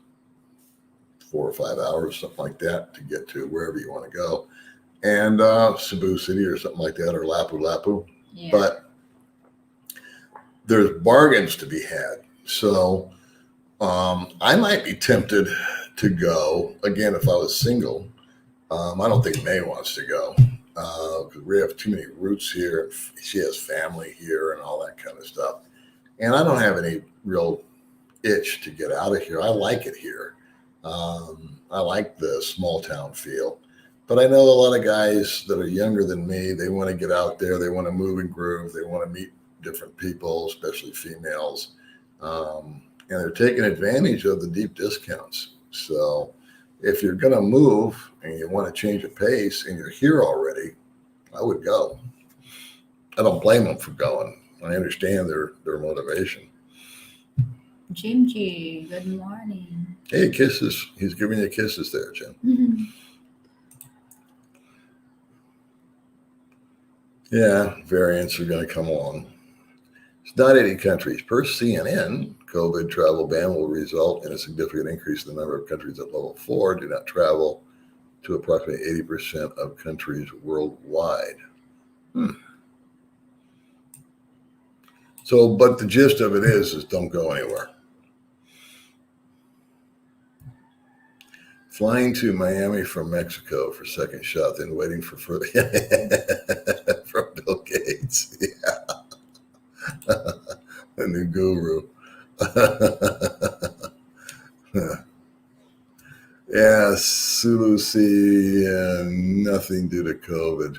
4 or 5 hours, something like that, to get to wherever you want to go. And Cebu City or something like that, or Lapu-Lapu. Yeah. But there's bargains to be had. So I might be tempted to go, again, if I was single. I don't think May wants to go because we have too many roots here. She has family here and all that kind of stuff. And I don't have any real itch to get out of here. I like it here. I like the small town feel. But I know a lot of guys that are younger than me, they want to get out there. They want to move and groove. They want to meet different people, especially females. And they're taking advantage of the deep discounts. So if you're going to move and you want to change a pace and you're here already, I would go. I don't blame them for going. I understand their motivation. Jimji, good morning. Hey, kisses. He's giving you kisses there, Jim. Yeah, variants are going to come along. It's not 80 countries. Per CNN, COVID travel ban will result in a significant increase in the number of countries at level 4 do not travel to approximately 80% of countries worldwide. So, but the gist of it is don't go anywhere. Flying to Miami from Mexico for second shot, then waiting for further from Bill Gates. Yeah. The new guru. Yeah, Sulu Sea, nothing due to COVID,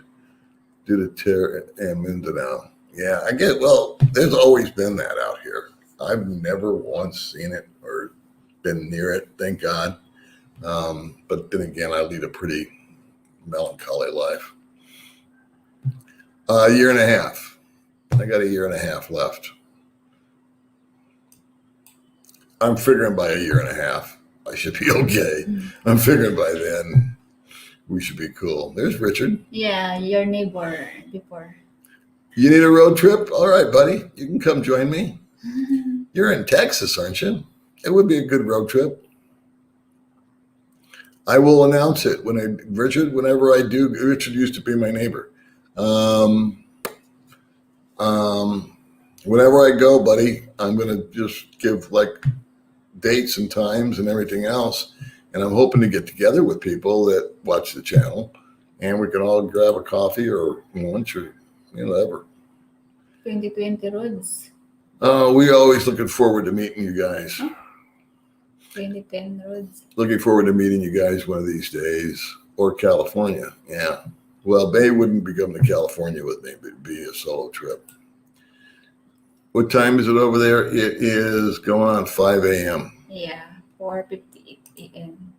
due to terror and Mindanao. Yeah, I get, well, there's always been that out here. I've never once seen it or been near it, thank God. But then again, I lead a pretty melancholy life. A year and a half. I got a year and a half left. I'm figuring by a year and a half, I should be okay. I'm figuring by then we should be cool. There's Richard. Yeah, your neighbor before. You need a road trip? All right, buddy. You can come join me. You're in Texas, aren't you? It would be a good road trip. I will announce it Richard, whenever I do. Richard used to be my neighbor. Whenever I go, buddy, I'm going to just give like dates and times and everything else. And I'm hoping to get together with people that watch the channel and we can all grab a coffee or lunch or whatever. 2020 roads. We always looking forward to meeting you guys. 2010 roads. Looking forward to meeting you guys one of these days, or California. Yeah. Well, Bay wouldn't be coming to California with me, but it'd be a solo trip. What time is it over there? It is going on 5 a.m. Yeah, 4:58 a.m.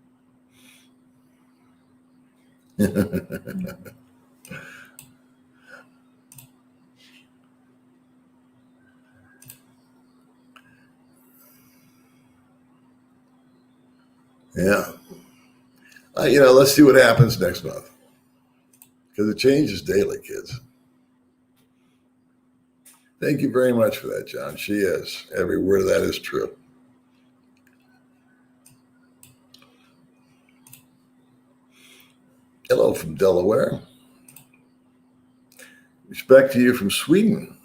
Yeah. Let's see what happens next month. Because it changes daily, kids. Thank you very much for that, John. She is. Every word of that is true. Hello from Delaware. Respect to you from Sweden.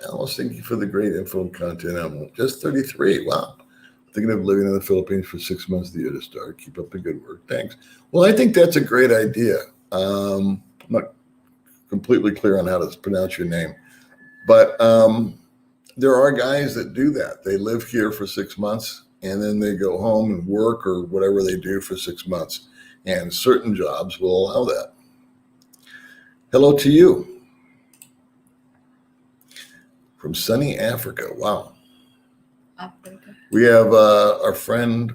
Alice, thank you for the great info and content. I'm just 33. Wow. Thinking of living in the Philippines for 6 months of the year to start. Keep up the good work. Thanks. Well, I think that's a great idea. I'm not completely clear on how to pronounce your name, but there are guys that do that. They live here for 6 months and then they go home and work or whatever they do for 6 months. And certain jobs will allow that. Hello to you from sunny Africa. Wow. Africa. We have our friend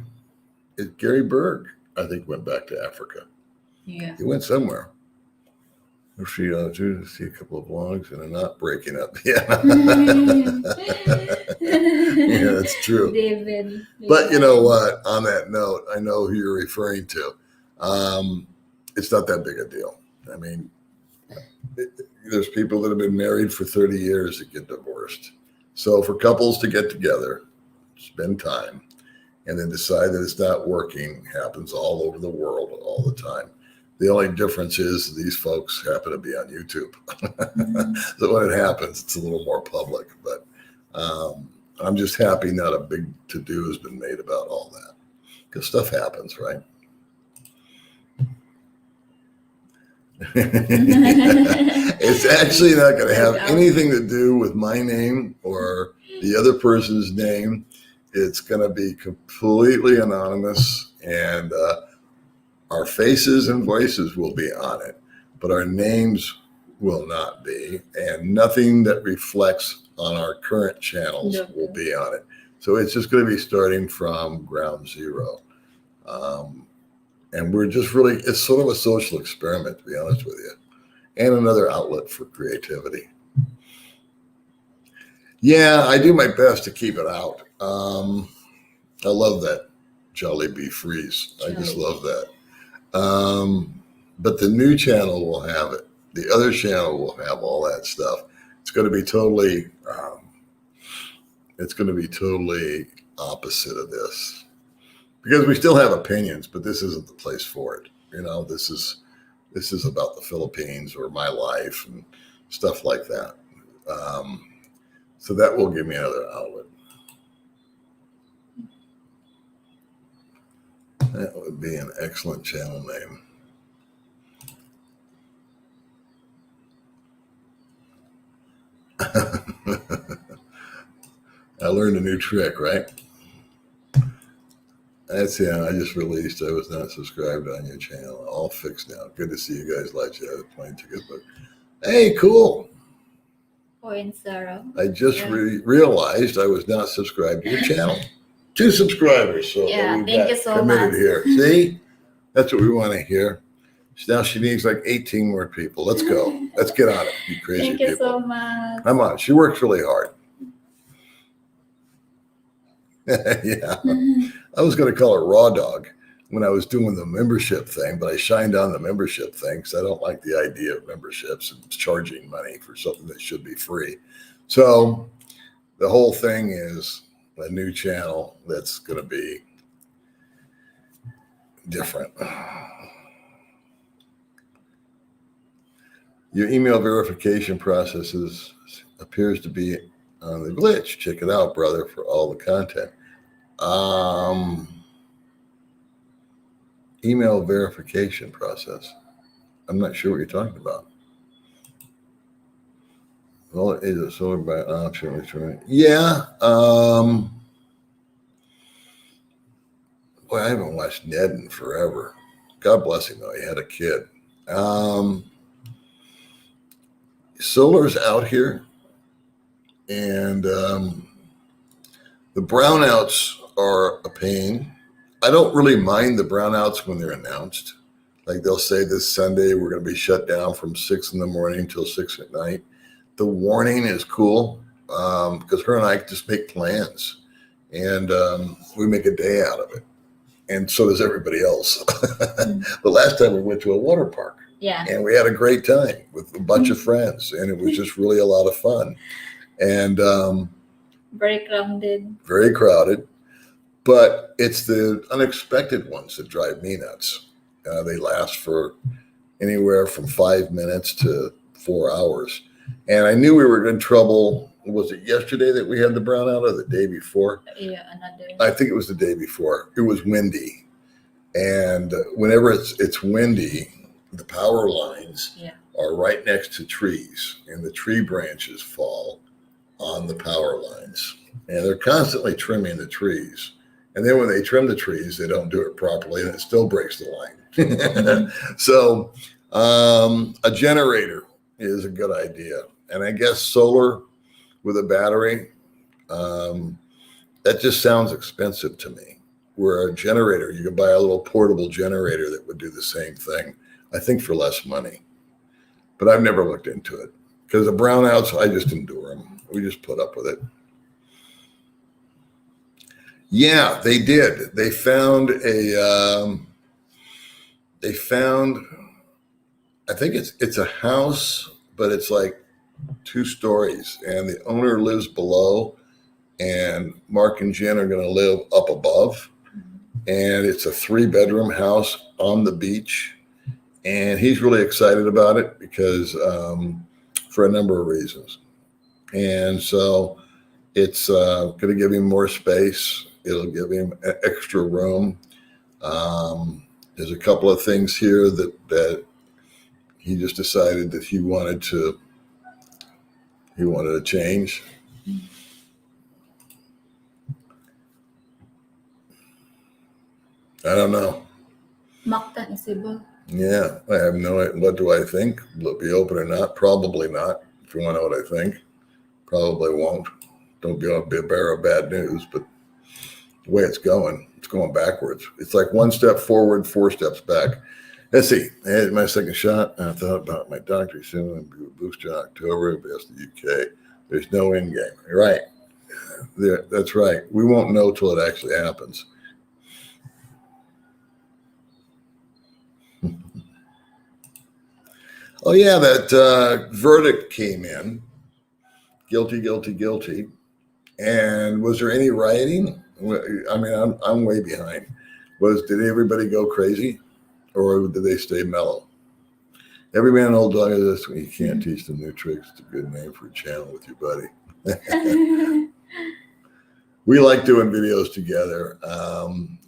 Gary Berg, I think, went back to Africa. Yeah. He went somewhere. If she to see a couple of vlogs and they're not breaking up. Yeah. Yeah, that's true. David. But you know what? On that note, I know who you're referring to. It's not that big a deal. I mean, there's people that have been married for 30 years that get divorced. So for couples to get together, spend time, and then decide that it's not working happens all over the world all the time. The only difference is these folks happen to be on YouTube. So when it happens, it's a little more public. But I'm just happy not a big to-do has been made about all that. Because stuff happens, right? It's actually not going to have anything to do with my name or the other person's name. It's going to be completely anonymous, and our faces and voices will be on it, but our names will not be, and nothing that reflects on our current channels will be on it. So it's just going to be starting from ground zero. And we're just really, it's sort of a social experiment, to be honest with you, and another outlet for creativity. Yeah, I do my best to keep it out. I love that Jollibee Freeze. I just love that. But the new channel will have it. The other channel will have all that stuff. It's going to be totally, opposite of this. Because we still have opinions, but this isn't the place for it. You know, this is about the Philippines or my life and stuff like that. So that will give me another outlet. That would be an excellent channel name. I learned a new trick, right? That's I just released. I was not subscribed on your channel. All fixed now. Good to see you guys. Let you have a plane ticket. But hey, cool. Point Sarah. I just realized I was not subscribed to your channel. 2 subscribers. So thank you so committed much. Here. See, that's what we want to hear. Now she needs like 18 more people. Let's go. Let's get on it. You crazy Thank people. you so much. Come on. She works really hard. Yeah. I was going to call her Raw Dog when I was doing the membership thing, but I shined on the membership thing because I don't like the idea of memberships and charging money for something that should be free. So the whole thing is a new channel that's going to be different. Your email verification process appears to be on the glitch. Check it out, brother, for all the content. Email verification process. I'm not sure what you're talking about. Well, it is a solar by option. Yeah. Boy, I haven't watched Ned in forever. God bless him, though. He had a kid. Solar's out here, and the brownouts are a pain. I don't really mind the brownouts when they're announced. Like they'll say this Sunday, we're going to be shut down from 6 in the morning till 6 at night. The warning is cool because her and I just make plans and we make a day out of it. And so does everybody else. The last time we went to a water park. Yeah. And we had a great time with a bunch of friends. And it was just really a lot of fun. And very crowded. Very crowded. But it's the unexpected ones that drive me nuts. They last for anywhere from 5 minutes to 4 hours. And I knew we were in trouble Was it yesterday that we had the brownout or the day before? Yeah, another. I think it was the day before. It was windy. And whenever it's windy, the power lines Yeah. are right next to trees, and the tree branches fall on the power lines. And they're constantly trimming the trees. And then when they trim the trees, they don't do it properly, and it still breaks the line. So a generator is a good idea. And I guess solar with a battery, that just sounds expensive to me. Where a generator, you can buy a little portable generator that would do the same thing, I think for less money. But I've never looked into it because the brownouts, I just endure them. We just put up with it. Yeah, they did. They found I think it's a house, but it's like 2 stories, and the owner lives below, and Mark and Jen are going to live up above. And it's a 3-bedroom house on the beach. And he's really excited about it because for a number of reasons. And so it's going to give him more space. It'll give him extra room. There's a couple of things here that he just decided that he wanted to change. I don't know. Mactan isibo. Yeah, I have no idea. What do I think? Will it be open or not? Probably not. If you want to know what I think, probably won't. Don't be a bearer of bad news, but the way it's going backwards. It's like 1 step forward, 4 steps back. Let's see. I had my second shot. I thought about my doctor soon. I'll do a booster in October. Best the UK. There's no end game. You're right. That's right. We won't know till it actually happens. Oh yeah, that verdict came in. Guilty, guilty, guilty. And was there any rioting? I mean, I'm way behind. Did everybody go crazy, or did they stay mellow? Every man and old dog is this. You can't teach them new tricks. It's a good name for a channel with your buddy. We like doing videos together.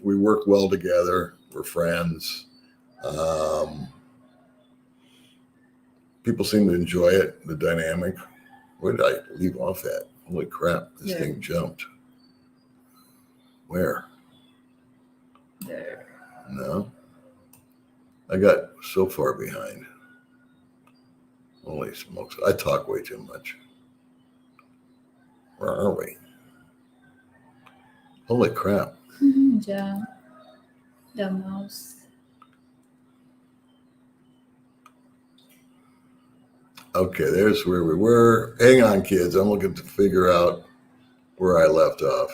We work well together. We're friends. People seem to enjoy it, the dynamic. Where did I leave off at? Holy crap, this thing jumped. Where? There. No. I got so far behind. Holy smokes, I talk way too much. Where are we? Holy crap. The mouse. Okay, there's where we were. Hang on, kids. I'm looking to figure out where I left off.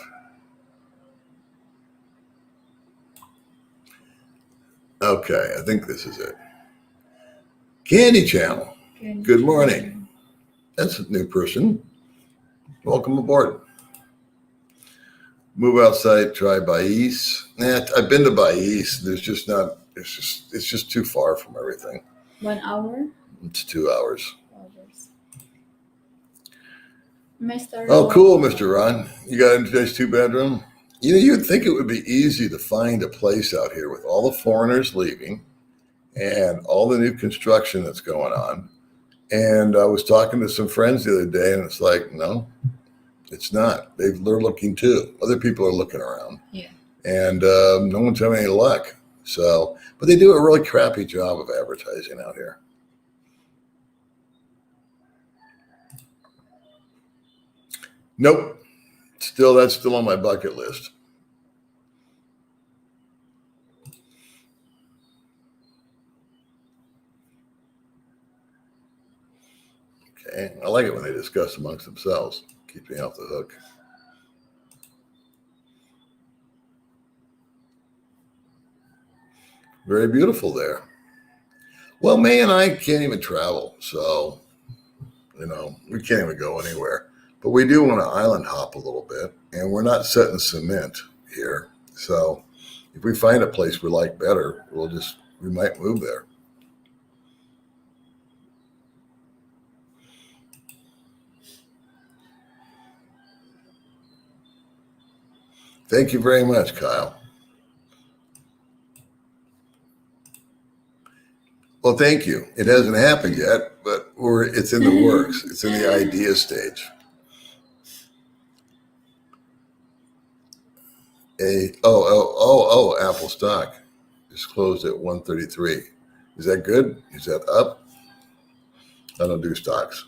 Okay, I think this is it. Candy Channel. Good morning. That's a new person. Welcome aboard. Move outside, try Bais. I've been to Bais. There's just not, it's just too far from everything. 1 hour? It's 2 hours. Mr. Oh, cool, Mr. Ron. You got a nice 2-bedroom? You know, you'd think it would be easy to find a place out here with all the foreigners leaving and all the new construction that's going on. And I was talking to some friends the other day, and it's like, no, it's not. They're looking too. Other people are looking around. Yeah. And no one's having any luck. So, but they do a really crappy job of advertising out here. Nope. That's still on my bucket list. Okay. I like it when they discuss amongst themselves. Keeps me off the hook. Very beautiful there. Well, May and I can't even travel. So, you know, we can't even go anywhere. But we do want to island hop a little bit, and we're not setting cement here. So if we find a place we like better, we might move there. Thank you very much, Kyle. Well, thank you. It hasn't happened yet, but it's in the works. It's in the idea stage. Apple stock just closed at 133. Is that good? Is that up? I don't do stocks.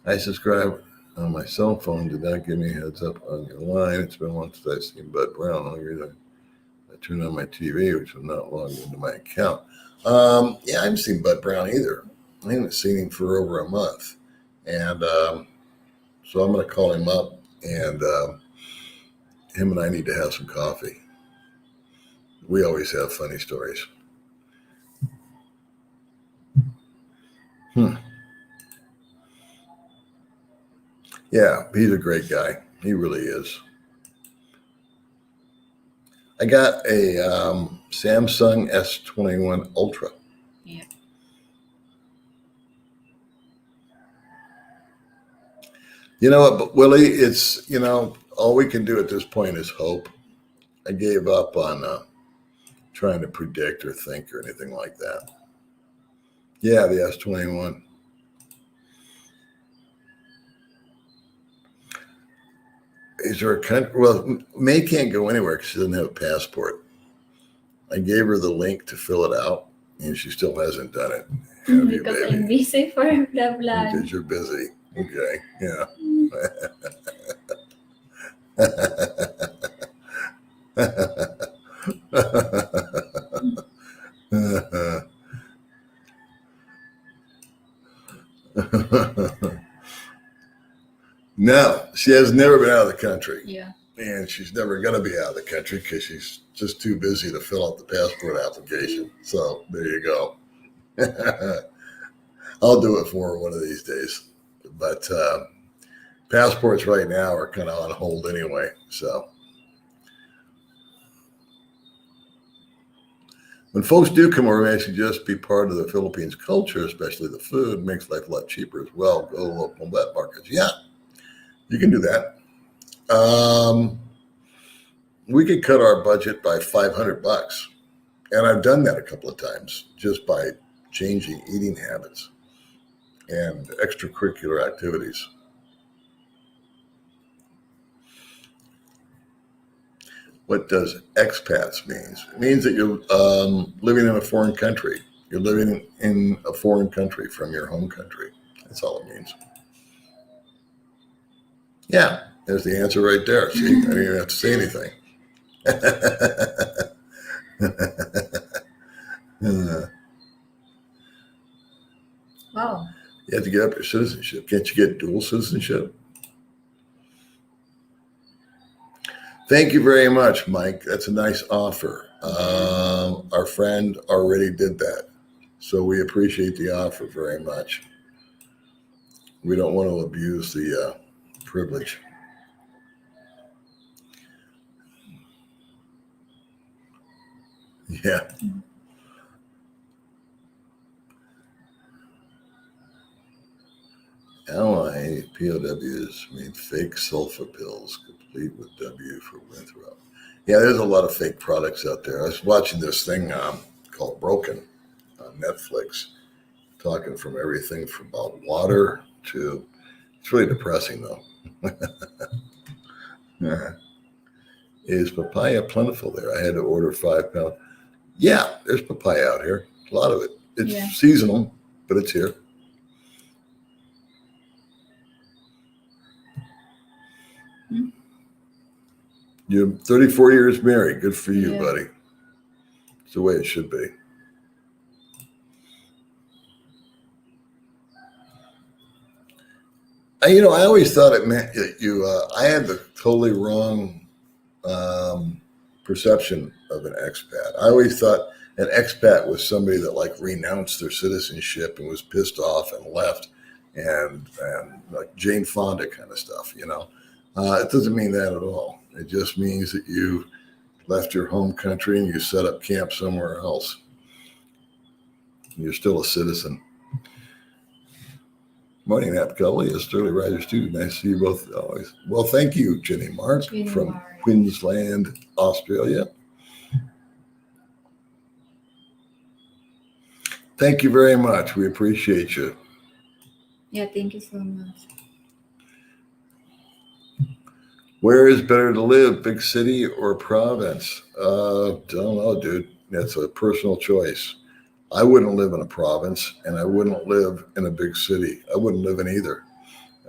I subscribe on my cell phone. Did not give me a heads up on your line. It's been once I've seen Bud Brown. I turned on my TV, which was not logged into my account. Yeah, I haven't seen Bud Brown either. I haven't seen him for over a month. And so I'm going to call him up, and him and I need to have some coffee. We always have funny stories. Yeah, he's a great guy. He really is. I got a Samsung S21 Ultra. Yeah. You know what, Willie, it's, all we can do at this point is hope. I gave up on trying to predict or think or anything like that. Yeah, the S21. Is there a country? Well, May can't go anywhere because she doesn't have a passport. I gave her the link to fill it out, and she still hasn't done it. Have you, Because baby? I'm busy for the vlog. Because you're busy. Okay, yeah. No, she has never been out of the country. Yeah. And she's never going to be out of the country because she's just too busy to fill out the passport application. So there you go. I'll do it for her one of these days. But passports right now are kind of on hold anyway. So when folks do come over, they should just be part of the Philippines culture, especially the food, makes life a lot cheaper as well. Go to local wet markets. Yeah, you can do that. We could cut our budget by $500. And I've done that a couple of times just by changing eating habits and extracurricular activities. What does expats means? It means that you're living in a foreign country. You're living in a foreign country from your home country. That's all it means. Yeah, there's the answer right there. See, I didn't even have to say anything. Wow. You have to get up your citizenship. Can't you get dual citizenship? Thank you very much, Mike. That's a nice offer. Our friend already did that. So we appreciate the offer very much. We don't want to abuse the privilege. Yeah. Ally POWs mean fake sulfa pills, complete with W for Winthrop. Yeah, there's a lot of fake products out there. I was watching this thing called Broken on Netflix, talking from everything from about water to, it's really depressing though. Is papaya plentiful there? I had to order 5 pounds. Yeah, there's papaya out here. A lot of it. It's seasonal, but it's here. You're 34 years married. Good for you, buddy. It's the way it should be. I always thought it meant that I had the totally wrong perception of an expat. I always thought an expat was somebody that like renounced their citizenship and was pissed off and left and like Jane Fonda kind of stuff, It doesn't mean that at all. It just means that you left your home country and you set up camp somewhere else. You're still a citizen. Morning, Nat Gully, a Sterling Riser student. Nice to see you both always. Well, thank you, Jenny Mark from Queensland, Australia. Thank you very much. We appreciate you. Yeah, thank you so much. Where is better to live, big city or province? Don't know, dude. That's a personal choice. I wouldn't live in a province, and I wouldn't live in a big city. I wouldn't live in either.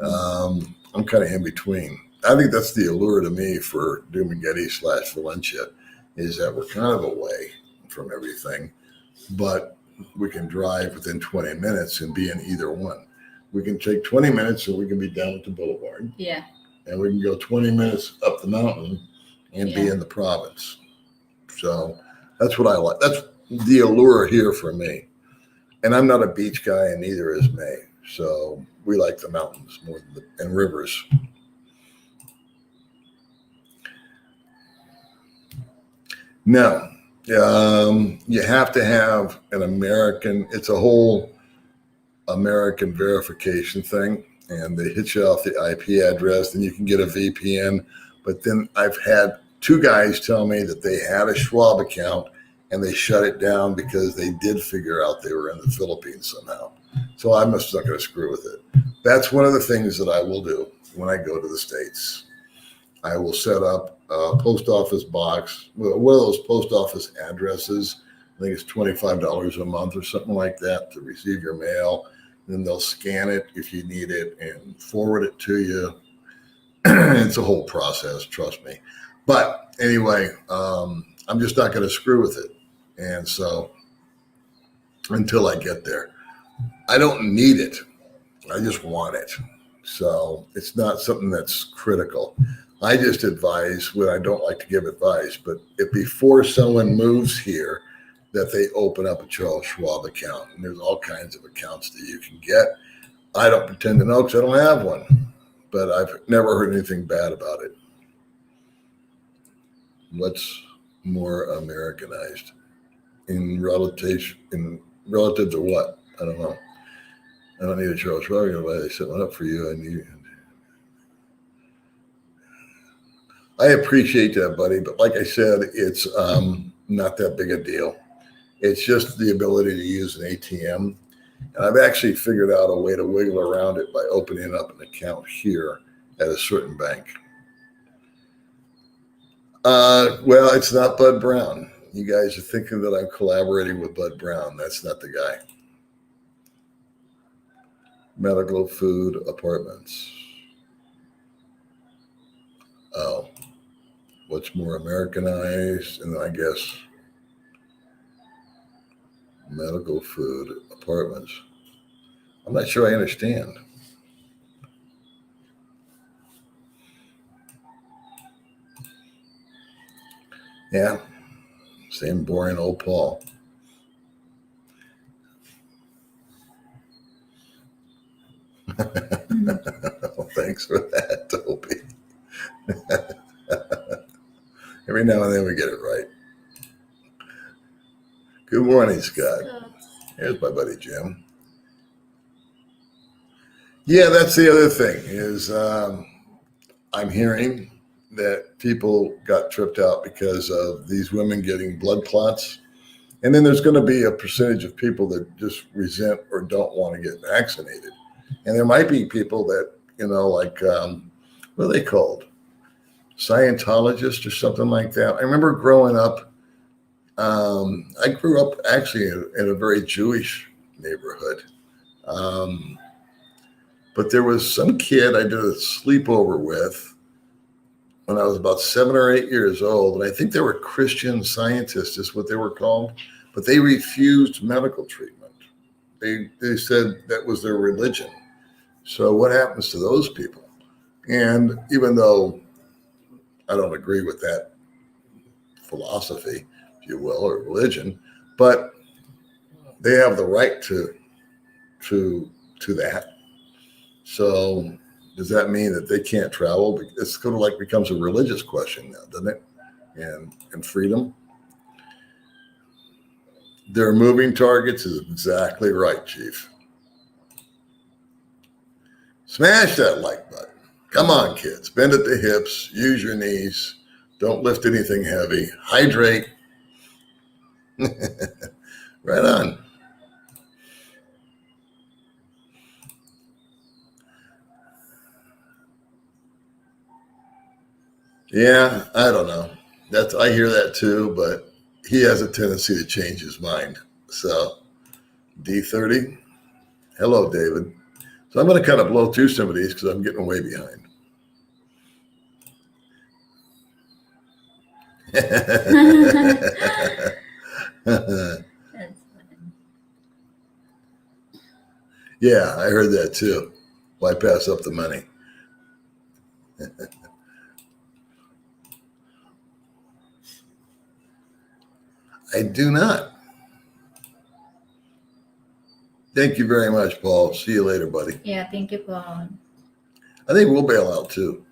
I'm kind of in between. I think that's the allure to me for Dumaguete/Valencia, is that we're kind of away from everything, but we can drive within 20 minutes and be in either one. We can take 20 minutes and we can be down at the boulevard. Yeah. And we can go 20 minutes up the mountain and be in the province. So that's what I like. That's the allure here for me. And I'm not a beach guy, and neither is May. So we like the mountains more than and rivers. Now, you have to have an American, it's a whole American verification thing. And they hit you off the IP address, then you can get a VPN. But then I've had 2 guys tell me that they had a Schwab account and they shut it down because they did figure out they were in the Philippines somehow. So I'm just not going to screw with it. That's one of the things that I will do when I go to the States. I will set up a post office box, one of those post office addresses. I think it's $25 a month or something like that to receive your mail. Then they'll scan it if you need it and forward it to you. It's a whole process, trust me. But anyway, I'm just not going to screw with it. And so until I get there, I don't need it. I just want it. So it's not something that's critical. I just advise when I don't like to give advice, but if before someone moves here, that they open up a Charles Schwab account. And there's all kinds of accounts that you can get. I don't pretend to know because I don't have one, but I've never heard anything bad about it. What's more Americanized in relative to what? I don't know. I don't need a Charles Schwab account. Why they set one up for you? I appreciate that, buddy. But like I said, it's not that big a deal. It's just the ability to use an ATM. And I've actually figured out a way to wiggle around it by opening up an account here at a certain bank. Well, it's not Bud Brown. You guys are thinking that I'm collaborating with Bud Brown. That's not the guy. Medical food apartments. Oh, what's more Americanized? And I guess medical food apartments. I'm not sure I understand. Yeah, same boring old Paul. Thanks for that, Toby. Every now and then we get it right. Good morning, Scott. Here's my buddy Jim. Yeah, that's the other thing is I'm hearing that people got tripped out because of these women getting blood clots. And then there's going to be a percentage of people that just resent or don't want to get vaccinated. And there might be people that, like, what are they called? Scientologists or something like that. I remember growing up, I grew up actually in a very Jewish neighborhood. But there was some kid I did a sleepover with when I was about 7 or 8 years old. And I think they were Christian Scientists is what they were called, but they refused medical treatment. They said that was their religion. So what happens to those people? And even though I don't agree with that philosophy, if you will, or religion, but they have the right to that. So does that mean that they can't travel? It's kind of like becomes a religious question now, doesn't it? And freedom. Their moving targets is exactly right, Chief. Smash that like button. Come on, kids. Bend at the hips. Use your knees. Don't lift anything heavy. Hydrate. Right on. Yeah, I don't know. I hear that too, but he has a tendency to change his mind. So D30. Hello, David. So I'm going to kind of blow through some of these because I'm getting way behind. That's fun. Yeah, I heard that too. Why pass up the money? I do not. Thank you very much, Paul. See you later, buddy. Yeah, thank you po. I think we'll bail out too.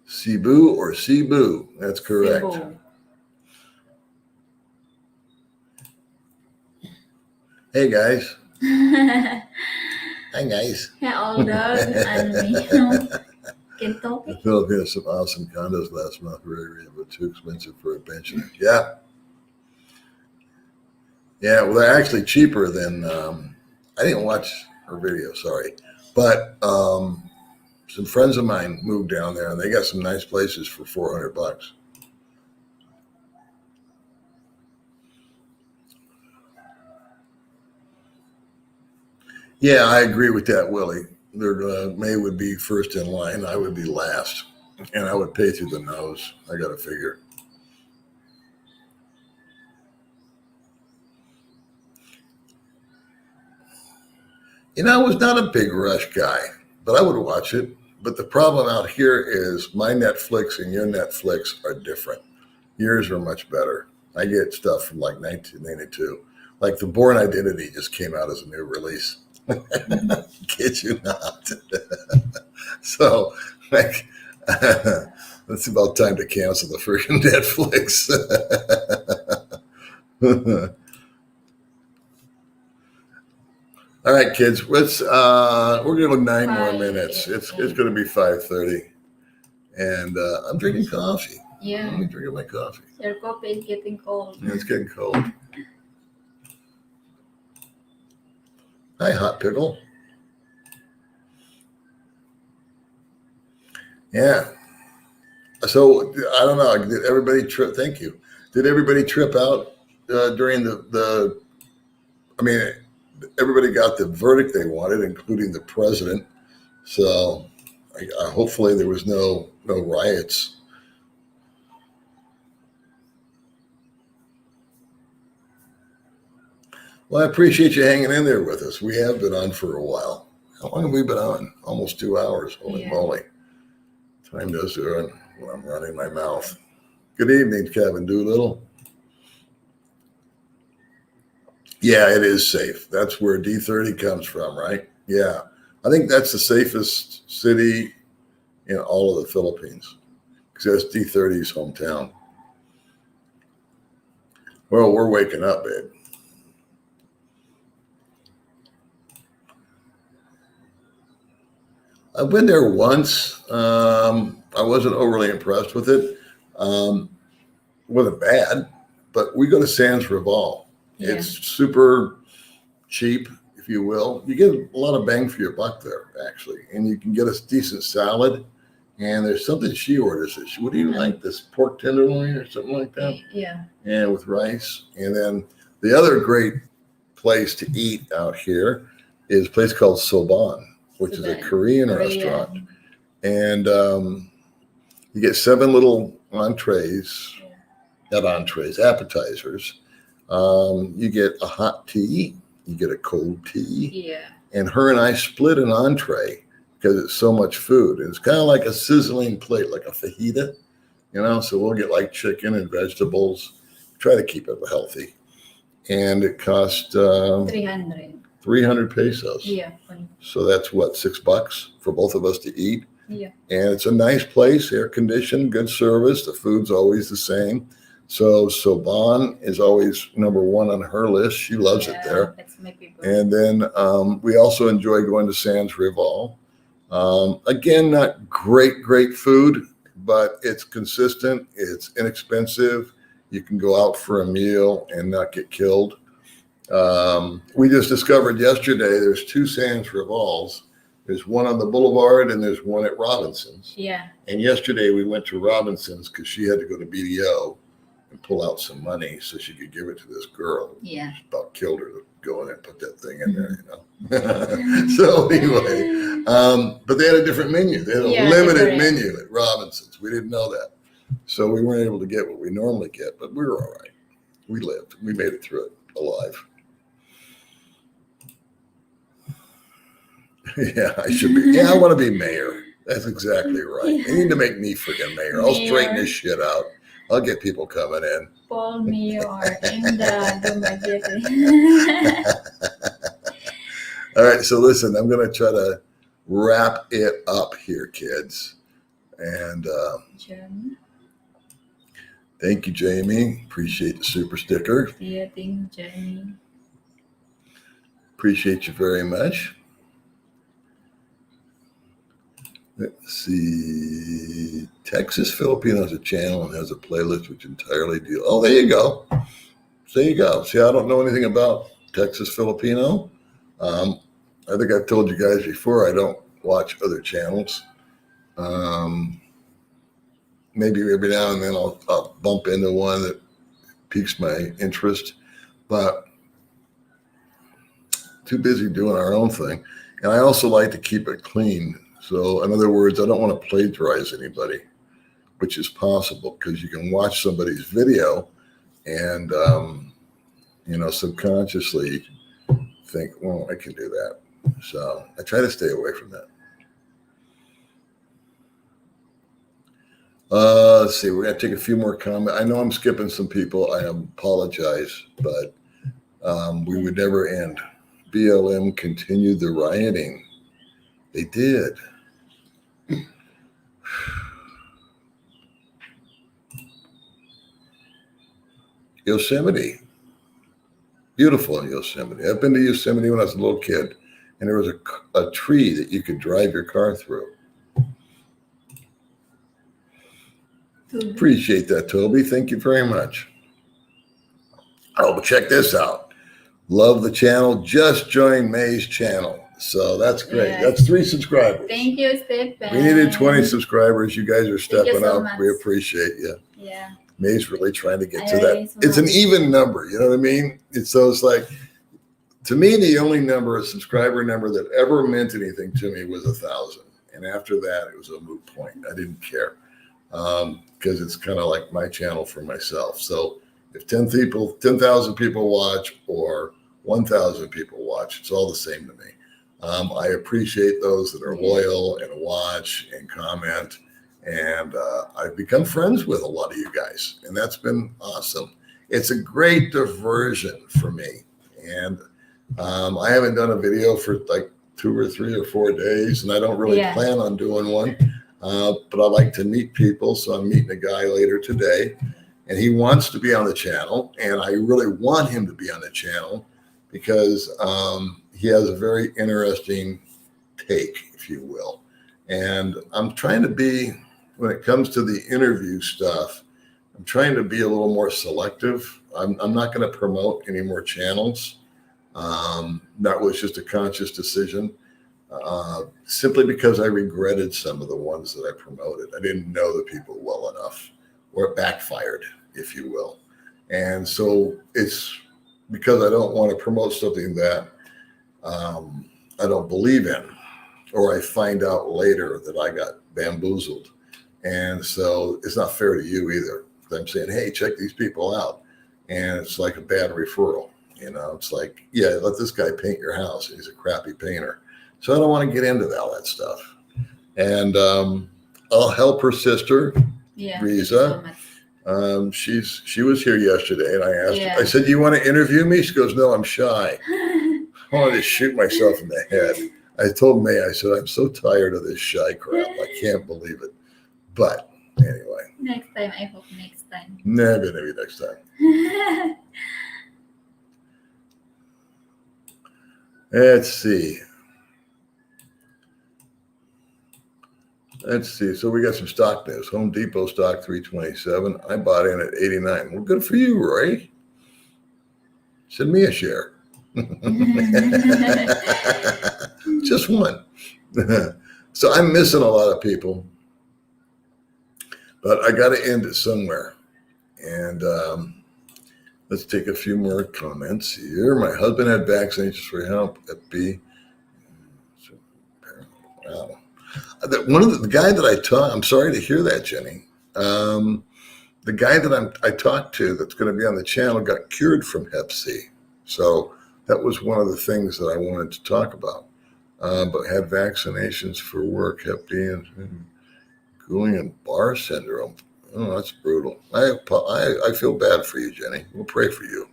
Cebu or Cebu. That's correct. Cebu. Hey, guys. Hi, guys. How old dog and me. Kentucky. The Philippines has some awesome condos last month. Very reasonable, but too expensive for a pensioner. Yeah. Yeah, well, they're actually cheaper than, I didn't watch her video, sorry. But some friends of mine moved down there and they got some nice places for $400. Yeah, I agree with that, Willie. May would be first in line. I would be last. And I would pay through the nose. I got to figure. You know, I was not a big Rush guy, but I would watch it. But the problem out here is my Netflix and your Netflix are different. Yours are much better. I get stuff from like 1992. Like The Bourne Identity just came out as a new release. Kid you not. So, like, it's about time to cancel the freaking Netflix. All right, kids. We're gonna go 9 more minutes. It's gonna be 5:30, and I'm drinking coffee. Yeah. I'm drinking my coffee. Your coffee is getting cold. Yeah, it's getting cold. Hi, Hot Pickle. Yeah. So I don't know. Did everybody trip? Thank you. Did everybody trip out during the? I mean, everybody got the verdict they wanted, including the president. So hopefully there was no riots. Well, I appreciate you hanging in there with us. We have been on for a while. How long have we been on? Almost 2 hours. Holy moly. Time does run when I'm running my mouth. Good evening, Kevin Doolittle. Yeah, it is safe. That's where D30 comes from, right? Yeah. I think that's the safest city in all of the Philippines because that's D30's hometown. Well, we're waking up, babe. I've been there once. I wasn't overly impressed with it. Wasn't bad, but we go to Sans Rival. Yeah. It's super cheap, if you will. You get a lot of bang for your buck there, actually, and you can get a decent salad. And there's something she orders. What do you like? This pork tenderloin or something like that? Yeah. And with rice. And then the other great place to eat out here is a place called Soban, which is a Korean restaurant. And you get 7 little entrees, not entrees, appetizers. You get a hot tea, you get a cold tea. Yeah. And her and I split an entree because it's so much food. And it's kind of like a sizzling plate, like a fajita, so we'll get like chicken and vegetables, try to keep it healthy. And it cost 300 pesos. Yeah. So that's what, $6 for both of us to eat. Yeah. And it's a nice place, air conditioned, good service. The food's always the same. So Soban is always number one on her list. She loves it there. That's my favorite. And then we also enjoy going to Sans Rival. Again, not great food, but it's consistent. It's inexpensive. You can go out for a meal and not get killed. We just discovered yesterday there's two Sans Rivals. There's one on the boulevard and there's one at Robinson's. Yeah. And yesterday we went to Robinson's because she had to go to BDO and pull out some money so she could give it to this girl. Yeah. She about killed her to go in and put that thing in there, So anyway, but they had a different menu. They had a limited menu at Robinson's. We didn't know that. So we weren't able to get what we normally get, but we were all right. We lived. We made it through it alive. Yeah, I should be. Yeah, I want to be mayor. That's exactly right. They need to make me freaking mayor. I'll straighten this shit out. I'll get people coming in. Paul Mayor and Dumaguete. All right, so listen, I'm going to try to wrap it up here, kids. And Jamie. Thank you, Jamie. Appreciate the super sticker. Yeah, thank you, Jamie. Appreciate you very much. Let's see. Texas Filipino has a channel and has a playlist which entirely deal. Oh, there you go. There you go. See, I don't know anything about Texas Filipino. I think I've told you guys before, I don't watch other channels. Maybe every now and then I'll bump into one that piques my interest, but too busy doing our own thing. And I also like to keep it clean. So in other words, I don't want to plagiarize anybody, which is possible because you can watch somebody's video and, subconsciously think, well, I can do that. So I try to stay away from that. Let's see, we're going to take a few more comments. I know I'm skipping some people. I apologize, but we would never end. BLM continued the rioting. They did. Yosemite. Beautiful in Yosemite. I've been to Yosemite when I was a little kid, and there was a tree that you could drive your car through. Appreciate that, Toby. Thank you very much. Oh, but check this out. Love the channel. Just joined May's channel. So that's great. Yeah. That's 3 subscribers. Thank you, Stephen. We needed 20 subscribers. You guys are stepping so up. much. We appreciate you. Yeah. May's really trying to get to really that. It's an even number. You know what I mean? It's like, to me, the only subscriber number that ever meant anything to me was 1,000. And after that, it was a moot point. I didn't care because it's kind of like my channel for myself. So if 10,000 people watch or 1,000 people watch, it's all the same to me. I appreciate those that are loyal and watch and comment. And I've become friends with a lot of you guys, and that's been awesome. It's a great diversion for me. And I haven't done a video for like 2 or 3 or 4 days, and I don't really plan on doing one. But I like to meet people. So I'm meeting a guy later today, and he wants to be on the channel. And I really want him to be on the channel because he has a very interesting take, if you will. And I'm trying to be, when it comes to the interview stuff, I'm trying to be a little more selective. I'm not going to promote any more channels. That was just a conscious decision, simply because I regretted some of the ones that I promoted. I didn't know the people well enough, or it backfired, if you will. And so it's because I don't want to promote something that I don't believe in, or I find out later that I got bamboozled. And so it's not fair to you either. I'm saying, hey, check these people out. And it's like a bad referral. It's like, yeah, let this guy paint your house. He's a crappy painter. So I don't want to get into all that stuff. And I'll help her sister, Riza. She was here yesterday, and I asked her, I said, do you want to interview me? She goes, no, I'm shy. I wanted to shoot myself in the head. I told May, I said, I'm so tired of this shy crap. I can't believe it. But Anyway, Next time, I hope next time. maybe next time. Let's see. So we got some stock news. Home Depot stock 327. I bought in at 89. Well, good for you, Roy. Send me a share. Just one. So I'm missing a lot of people, but I got to end it somewhere. And let's take a few more comments here. My husband had vaccinations for Hep B. Wow. One of the guy that I taught, I'm sorry to hear that, Jenny. The guy that I talked to that's going to be on the channel got cured from Hep C. So that was one of the things that I wanted to talk about. But had vaccinations for work, Hep B, and Guillain-Barré syndrome. Oh, that's brutal. I feel bad for you, Jenny. We'll pray for you.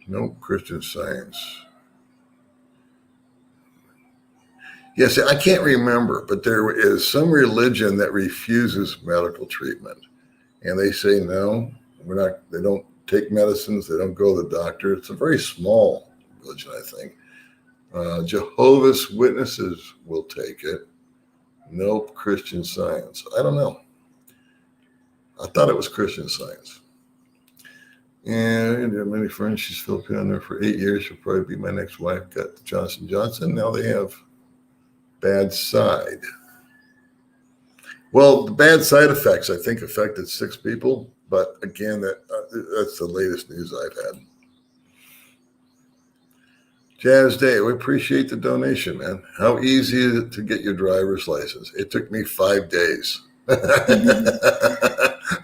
No Christian Science. Yes, I can't remember, but there is some religion that refuses medical treatment. And they say, no, they don't take medicines. They don't go to the doctor. It's a very small religion, I think. Jehovah's Witnesses will take it. No Christian Science. I don't know. I thought it was Christian Science. And there are many friends. She's Filipino there for 8 years. She'll probably be my next wife. Got Johnson & Johnson. Now they have bad side. Well, the bad side effects, I think, affected 6 people. But again, that's the latest news I've had. Jazz Day, we appreciate the donation, man. How easy is it to get your driver's license? It took me 5 days.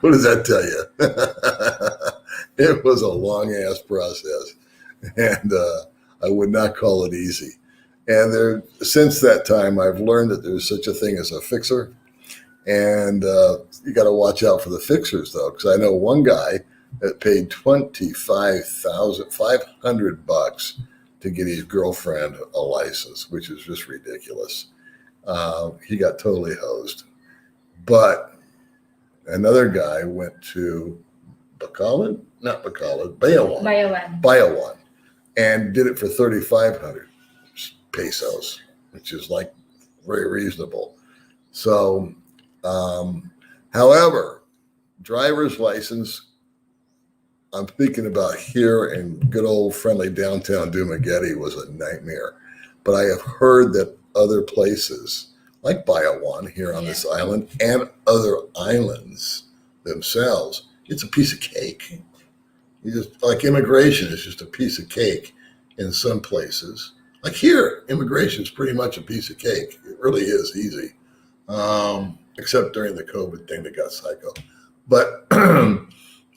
What does that tell you? It was a long-ass process, and I would not call it easy. And since that time, I've learned that there's such a thing as a fixer, and you got to watch out for the fixers, though, because I know one guy that paid $25,500 to get his girlfriend a license, which is just ridiculous. He got totally hosed. But another guy went to Bacolod, Bayawan, and did it for 3,500 pesos, which is like very reasonable. So, however, driver's license, I'm thinking about here in good old friendly downtown Dumaguete was a nightmare. But I have heard that other places, like Bayawan here on this island and other islands themselves, it's a piece of cake. You just like immigration is just a piece of cake in some places. Like here, immigration is pretty much a piece of cake. It really is easy, except during the COVID thing that got psycho. But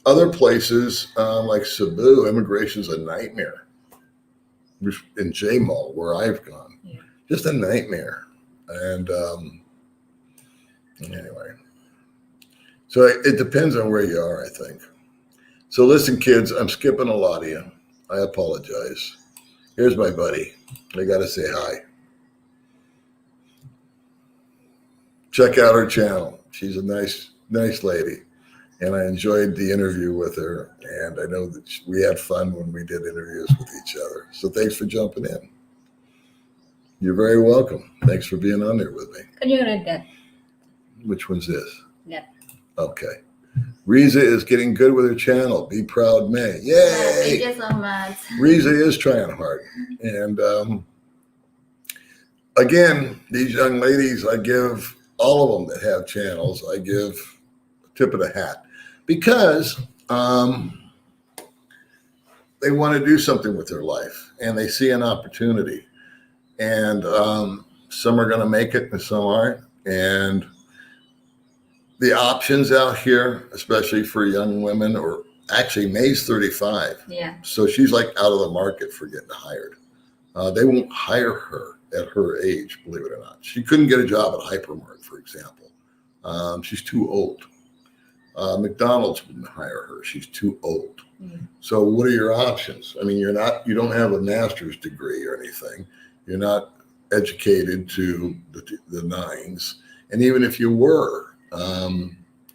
other places like Cebu, immigration is a nightmare. In J Mall, where I've gone, just a nightmare. And anyway, so it depends on where you are, I think. So listen, kids, I'm skipping a lot of you. I apologize. Here's my buddy. I got to say hi. Check out her channel. She's a nice lady. And I enjoyed the interview with her. And I know that we had fun when we did interviews with each other. So thanks for jumping in. You're very welcome. Thanks for being on there with me. Can you read that? Which one's this? Yeah. Okay. Riza is getting good with her channel. Be proud, May. Yay! Thank you so much. Riza is trying hard. And again, these young ladies, I give all of them that have channels, I give a tip of the hat. Because they want to do something with their life. And they see an opportunity. And some are going to make it and some aren't. And the options out here, especially for young women, or actually May's 35. Yeah. So she's like out of the market for getting hired. They won't hire her at her age, believe it or not. She couldn't get a job at Hypermart, for example. She's too old. McDonald's wouldn't hire her. She's too old. Mm. So what are your options? I mean, you don't have a master's degree or anything. You're not educated to the nines. And even if you were,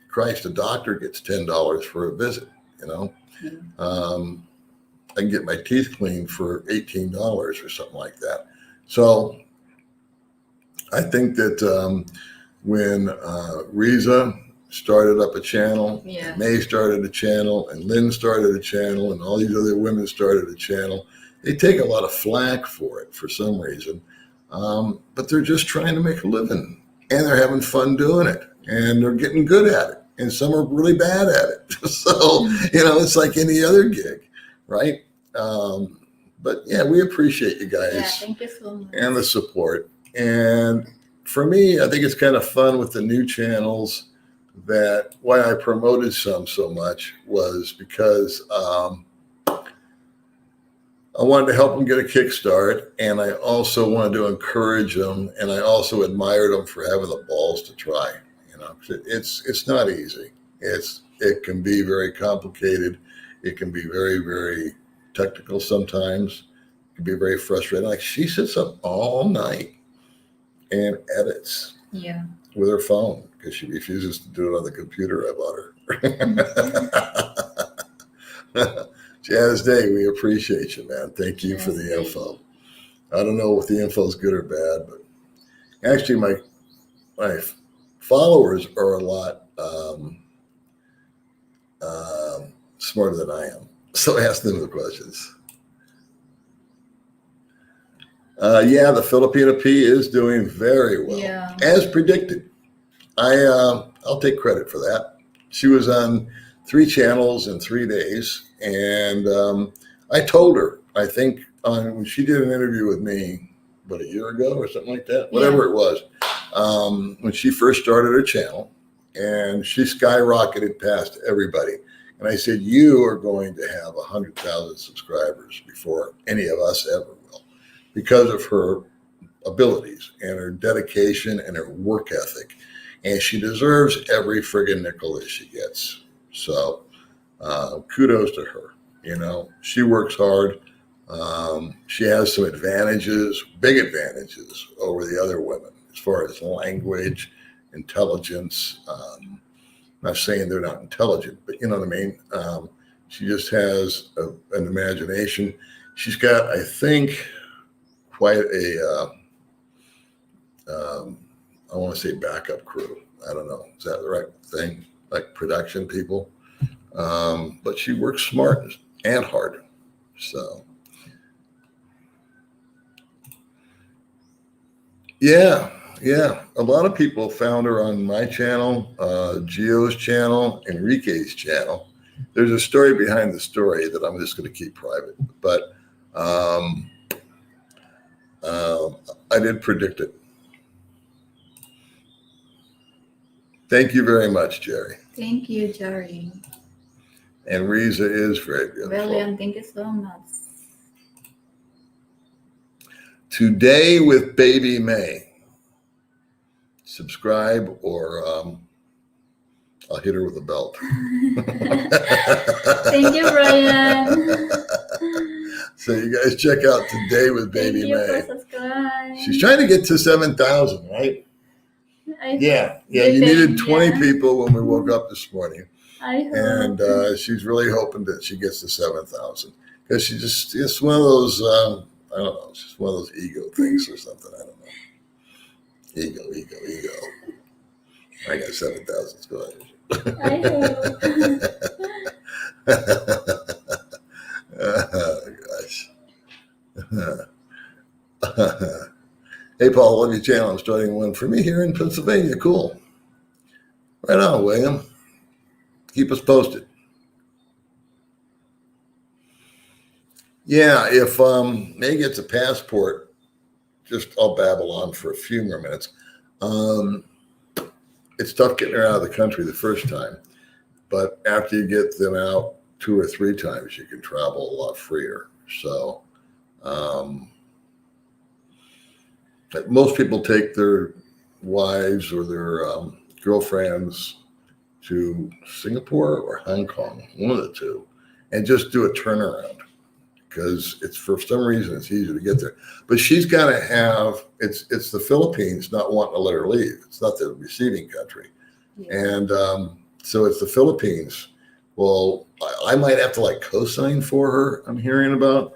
Christ, a doctor gets $10 for a visit, you know. I can get my teeth cleaned for $18 or something like that. So I think that when Riza started up a channel, and May started a channel, and Lynn started a channel, and all these other women started a channel, they take a lot of flack for it for some reason. But they're just trying to make a living, and they're having fun doing it, and they're getting good at it, and some are really bad at it. So, it's like any other gig, right? But yeah, we appreciate you guys thank you so much. and the support. And for me, I think it's kind of fun with the new channels. That why I promoted some so much was because I wanted to help them get a kickstart, and I also wanted to encourage them, and I also admired them for having the balls to try. It's not easy. It can be very complicated. It can be very, very technical sometimes. It can be very frustrating. Like, she sits up all night and edits with her phone because she refuses to do it on the computer I bought her. Jazz Day, we appreciate you, man. Thank you for the info. I don't know if the info is good or bad, but actually my followers are a lot smarter than I am. So ask them the questions. The Filipina P is doing very well, as predicted. I'll take credit for that. She was on 3 channels in 3 days, and I told her, I think when she did an interview with me, a year ago or something like that, whatever it was, when she first started her channel, and she skyrocketed past everybody. And I said, you are going to have 100,000 subscribers before any of us ever will, because of her abilities and her dedication and her work ethic. And she deserves every friggin' nickel that she gets. So kudos to her. She works hard. She has some advantages, big advantages over the other women as far as language, intelligence. I'm not saying they're not intelligent, but you know what I mean? She just has an imagination. She's got, I think, quite a, I want to say backup crew. I don't know. Is that the right thing? Like production people. But she works smart and hard. So, yeah. A lot of people found her on my channel, Gio's channel, Enrique's channel. There's a story behind the story that I'm just going to keep private. But I did predict it. Thank you very much, Jerry. Thank you, Jerry. And Riza is very beautiful. William, thank you so much. Today with Baby May. Subscribe, or I'll hit her with a belt. Thank you, Brian. So you guys check out Today with Baby May. Thank you for subscribing. She's trying to get to 7,000, right? Yeah. You needed 20 people when we woke up this morning. And she's really hoping that she gets to 7,000, because it's one of those, I don't know, it's just one of those ego things or something. I don't know. Ego. I got 7,000 subscribers. I hope. Oh, gosh. Hey, Paul, love your channel. I'm starting one for me here in Pennsylvania. Cool. Right on, William. Keep us posted. Yeah, if May gets a passport, I'll babble on for a few more minutes. It's tough getting her out of the country the first time, but after you get them out 2 or 3 times, you can travel a lot freer. So most people take their wives or their girlfriends to Singapore or Hong Kong, one of the two, and just do a turnaround, because for some reason it's easier to get there. But she's got to have, it's the Philippines not wanting to let her leave. It's not the receiving country. Yeah. And so it's the Philippines. Well, I might have to like co-sign for her. I'm hearing about.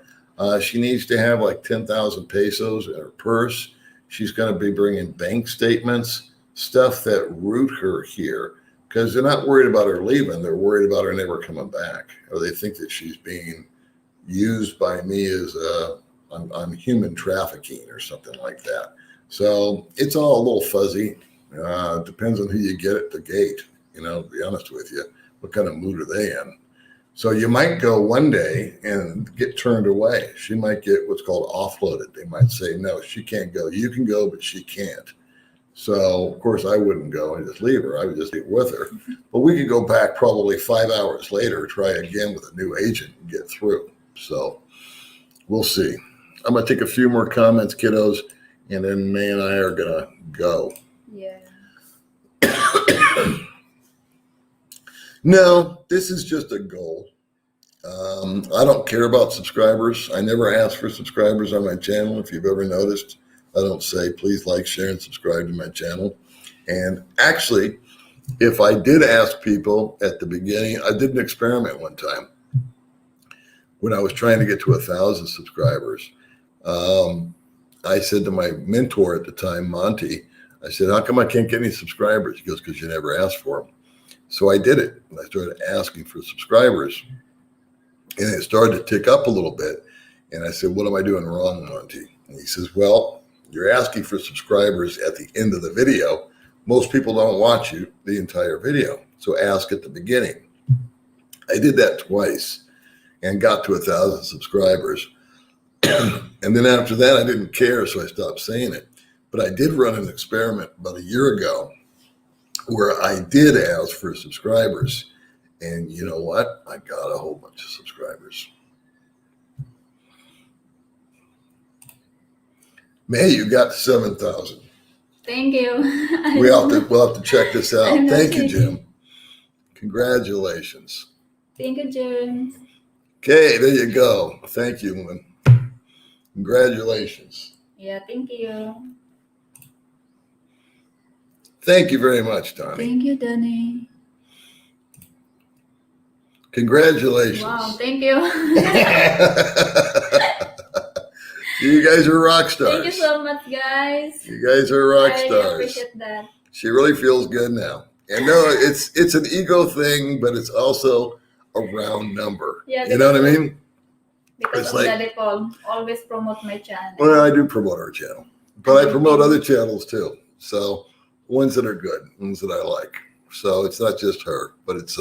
She needs to have like 10,000 pesos in her purse. She's going to be bringing bank statements, stuff that root her here, because they're not worried about her leaving. They're worried about her never coming back, or they think that she's being used by me as on human trafficking or something like that. So it's all a little fuzzy. Depends on who you get at the gate. To be honest with you, what kind of mood are they in? So you might go one day and get turned away. She might get what's called offloaded. They might say, no, she can't go. You can go, but she can't. So, of course, I wouldn't go and just leave her. I would just be with her. But we could go back probably 5 hours later, try again with a new agent and get through. So we'll see. I'm going to take a few more comments, kiddos, and then May and I are going to go. Yeah. No, this is just a goal. I don't care about subscribers. I never ask for subscribers on my channel. If you've ever noticed, I don't say, please like, share, and subscribe to my channel. And actually, if I did ask people at the beginning, I did an experiment one time when I was trying to get to 1,000 subscribers. I said to my mentor at the time, Monty, I said, how come I can't get any subscribers? He goes, because you never asked for them. So I did it. I started asking for subscribers, and it started to tick up a little bit. And I said, what am I doing wrong, Monty? And he says, well, you're asking for subscribers at the end of the video. Most people don't watch you the entire video. So ask at the beginning. I did that twice and got to 1,000 subscribers. And then after that, I didn't care, so I stopped saying it. But I did run an experiment about a year ago where I did ask for subscribers. And you know what? I got a whole bunch of subscribers. May, you got 7,000. Thank you. We'll have to check this out. I'm not Thank you, checking. Jim. Congratulations. Thank you, James. Okay, there you go. Thank you, Lynn. Congratulations. Yeah, thank you. Thank you very much, Donnie. Thank you, Danny. Congratulations. Wow, thank you. You guys are rock stars. Thank you so much, guys. You guys are rock I stars. appreciate that. She really feels good now. And no, it's an ego thing, but it's also a round number. Yeah, you know what I mean? Because It's of like- Daddy Paul always promote my channel. Well, I do promote our channel, but I promote other channels too. So ones that are good, ones that I like. So it's not just her, but it's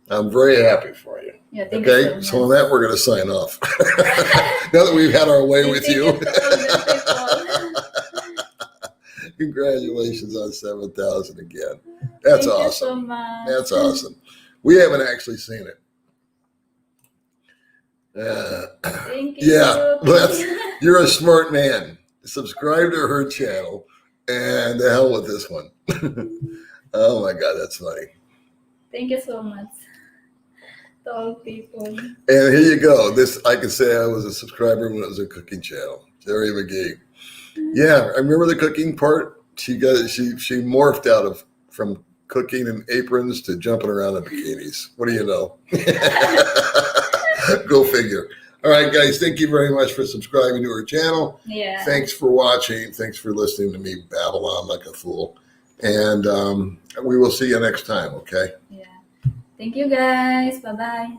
I'm very happy for you. Yeah, thank Okay, you so on much. that we're going to sign off. Now that we've had our way And with thank you. to all the people. Congratulations on 7,000 again. That's Thank awesome. you so much. That's awesome. We haven't actually seen it. Thank you. Yeah, you're a smart man. Subscribe to her channel, and the hell with this one. Oh my God, that's funny. Thank you so much to all people. And here you go. This I can say I was a subscriber when it was a cooking channel. Jerry McGee. Yeah, I remember the cooking part. She morphed out of from cooking in aprons to jumping around in bikinis. What do you know? Go figure. All right, guys. Thank you very much for subscribing to our channel. Yeah. Thanks for watching. Thanks for listening to me babble on like a fool. And we will see you next time. Okay. Yeah. Thank you, guys. Bye-bye.